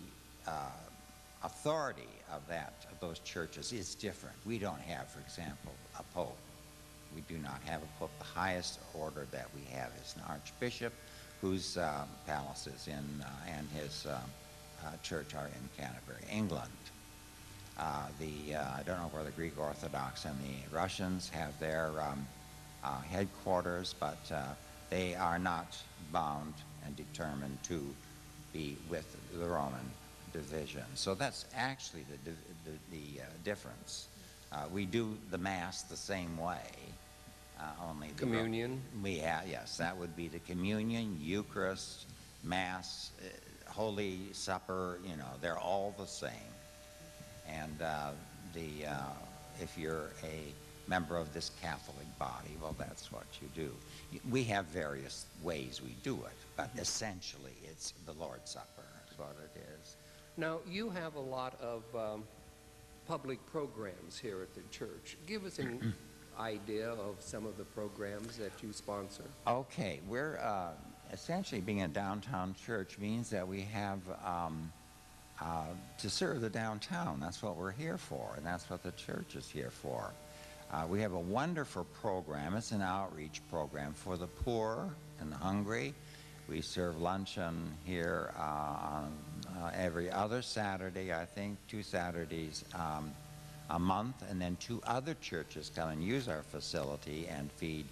authority of those churches is different. We don't have, for example, a pope. We do not have a pope. The highest order that we have is an archbishop, whose palaces and his church are in Canterbury, England. I don't know where the Greek Orthodox and the Russians have their headquarters, but they are not bound and determined to be with the Roman division. So that's actually the difference. We do the Mass the same way. Only communion? Yes, that would be the communion, Eucharist, Mass, Holy Supper, you know, they're all the same. And if you're a member of this Catholic body, well, that's what you do. We have various ways we do it, but essentially it's the Lord's Supper is what it is. Now, you have a lot of public programs here at the church. Give us an idea of some of the programs that you sponsor. Okay, we're essentially being a downtown church means that we have to serve the downtown. That's what we're here for, and that's what the church is here for. We have a wonderful program. It's an outreach program for the poor and the hungry. We serve luncheon here on every other Saturday, I think, 2 Saturdays a month, and then 2 other churches come and use our facility and feed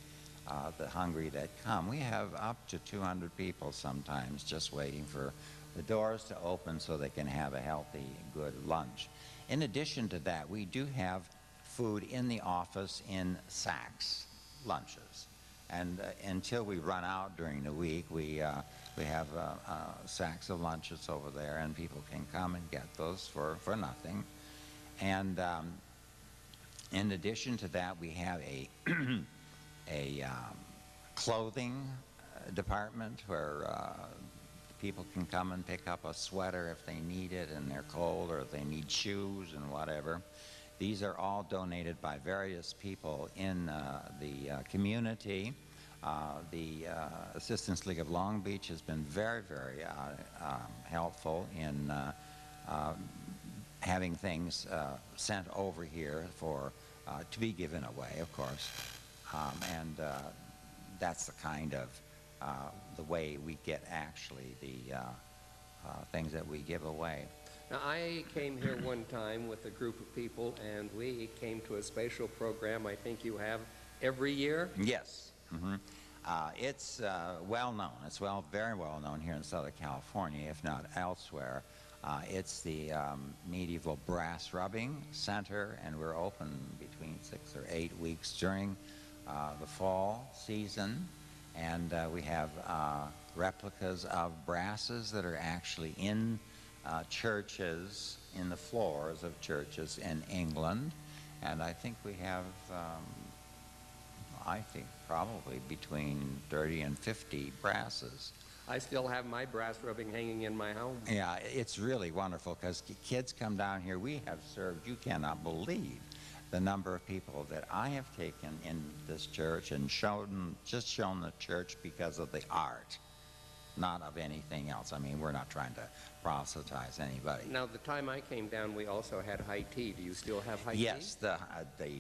the hungry that come. We have up to 200 people sometimes just waiting for the doors to open so they can have a healthy, good lunch. In addition to that, we do have food in the office in sacks, lunches. And until we run out during the week, we have sacks of lunches over there, and people can come and get those for nothing. And in addition to that, we have a clothing department where people can come and pick up a sweater if they need it and they're cold, or if they need shoes and whatever. These are all donated by various people in the community. The Assistance League of Long Beach has been very, very helpful in having things sent over here for to be given away, of course. And that's the kind of the way we get actually the things that we give away. Now, I came here one time with a group of people, and we came to a spatial program I think you have every year? Yes. Mm-hmm. It's well known. It's very well known here in Southern California, if not elsewhere. It's the Medieval Brass Rubbing Center, and we're open between 6 or 8 weeks during the fall season. And we have replicas of brasses that are actually in churches, in the floors of churches in England. And I think we have, I think, probably between 30 and 50 brasses. I still have my brass rubbing hanging in my home. Yeah, it's really wonderful because kids come down here. We have served, you cannot believe the number of people that I have taken in this church and just shown the church because of the art, not of anything else. I mean, we're not trying to proselytize anybody. Now, the time I came down, we also had high tea. Do you still have high tea? Yes, the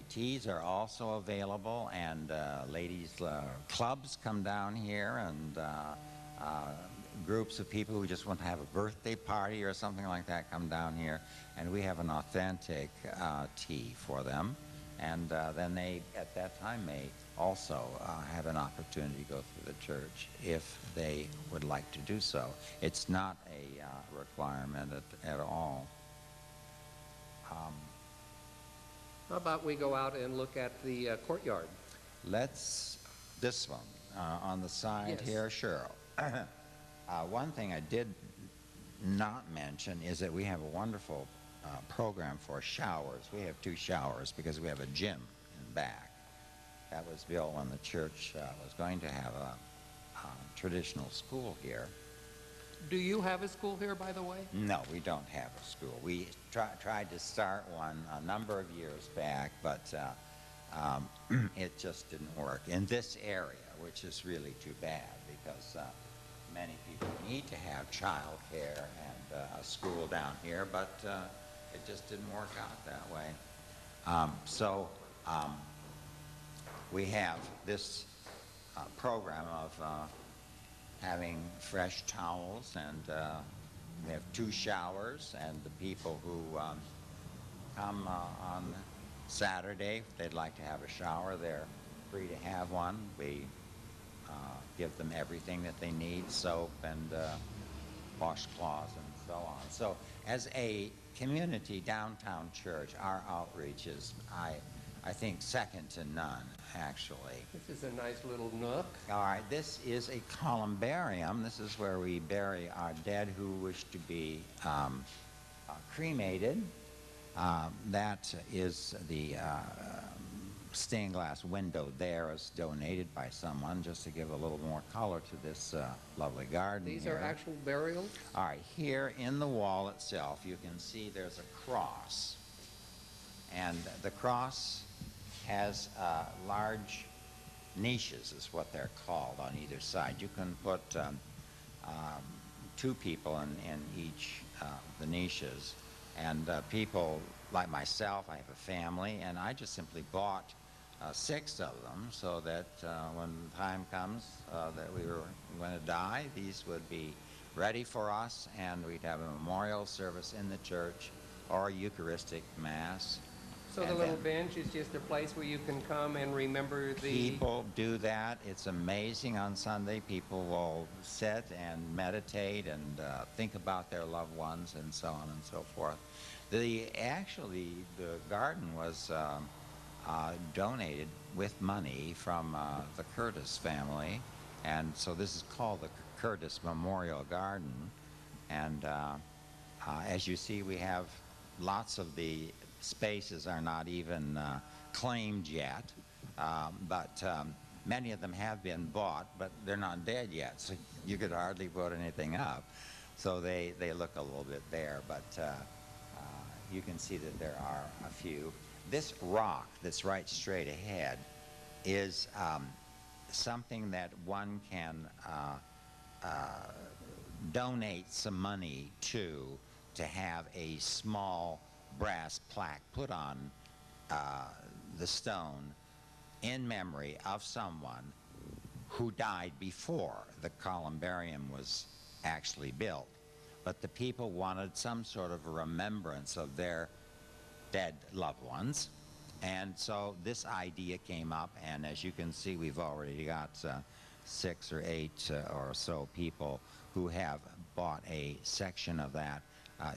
teas are also available, and ladies' clubs come down here, and groups of people who just want to have a birthday party or something like that come down here, and we have an authentic tea for them. And then they, at that time, may also have an opportunity to go through the church if they would like to do so. It's not a requirement at all. How about we go out and look at the courtyard? This one on the side Yes. here, sure. One thing I did not mention is that we have a wonderful program for showers. We have 2 showers because we have a gym in back. That was built when the church was going to have a traditional school here. Do you have a school here, by the way? No, we don't have a school. We tried to start one a number of years back, but it just didn't work in this area, which is really too bad because many people need to have child care and a school down here, but it just didn't work out that way. So we have this program of having fresh towels, and we have 2 showers, and the people who come on Saturday, if they'd like to have a shower, they're free to have one. We give them everything that they need, soap and washcloths and so on. So as a community downtown church, our outreach is, I think, second to none, actually. This is a nice little nook. All right, this is a columbarium. This is where we bury our dead who wish to be cremated. That is the stained glass window there is donated by someone just to give a little more color to this lovely garden. These here. are actual burials? All right, here in the wall itself, you can see there's a cross. And the cross has large niches, is what they're called, on either side. You can put 2 people in each of the niches. And people like myself, I have a family, and I just simply bought 6 of them so that when the time comes that we were going to die, these would be ready for us, and we'd have a memorial service in the church or a Eucharistic Mass. So the little bench is just a place where you can come and remember the... People do that. It's amazing on Sunday. People will sit and meditate and think about their loved ones and so on and so forth. Actually, the garden was donated with money from the Curtis family, and so this is called the Curtis Memorial Garden. And as you see, we have lots of the spaces are not even claimed yet, but many of them have been bought, but they're not dead yet, so you could hardly put anything up. So they look a little bit bare, but you can see that there are a few. This rock that's right straight ahead is something that one can donate some money to have a small brass plaque put on the stone in memory of someone who died before the columbarium was actually built. But the people wanted some sort of a remembrance of their dead loved ones. And so this idea came up, and as you can see, we've already got 6 or 8 or so people who have bought a section of that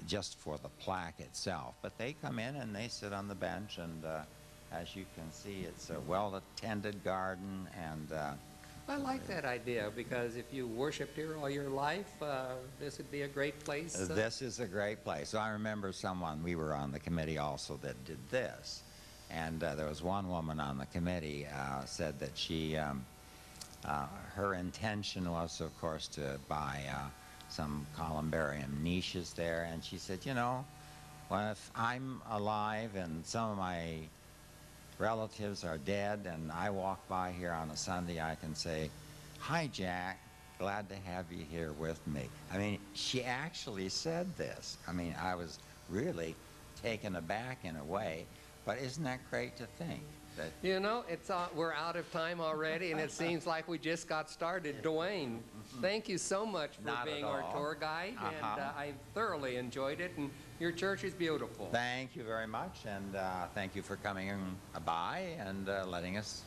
just for the plaque itself. But they come in and they sit on the bench, and as you can see, it's a well-attended garden, and I like that idea, because if you worshiped here all your life, this would be a great place. This is a great place. I remember someone, we were on the committee also, that did this. And there was one woman on the committee said that she, her intention was, of course, to buy some columbarium niches there. And she said, you know, well, if I'm alive and some of my relatives are dead and I walk by here on a Sunday, I can say, hi, Jack, glad to have you here with me. I mean, she actually said this. I mean, I was really taken aback in a way, but isn't that great to think? That you know, it's we're out of time already, and it seems like we just got started. Dwayne, thank you so much for being our tour guide, and I thoroughly enjoyed it, and your church is beautiful. Thank you very much, and thank you for coming by and letting us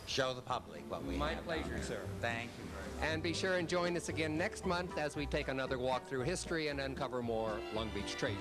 show the public what we have. My pleasure, sir. Thank you very much. And be sure and join us again next month as we take another walk through history and uncover more Long Beach treasures.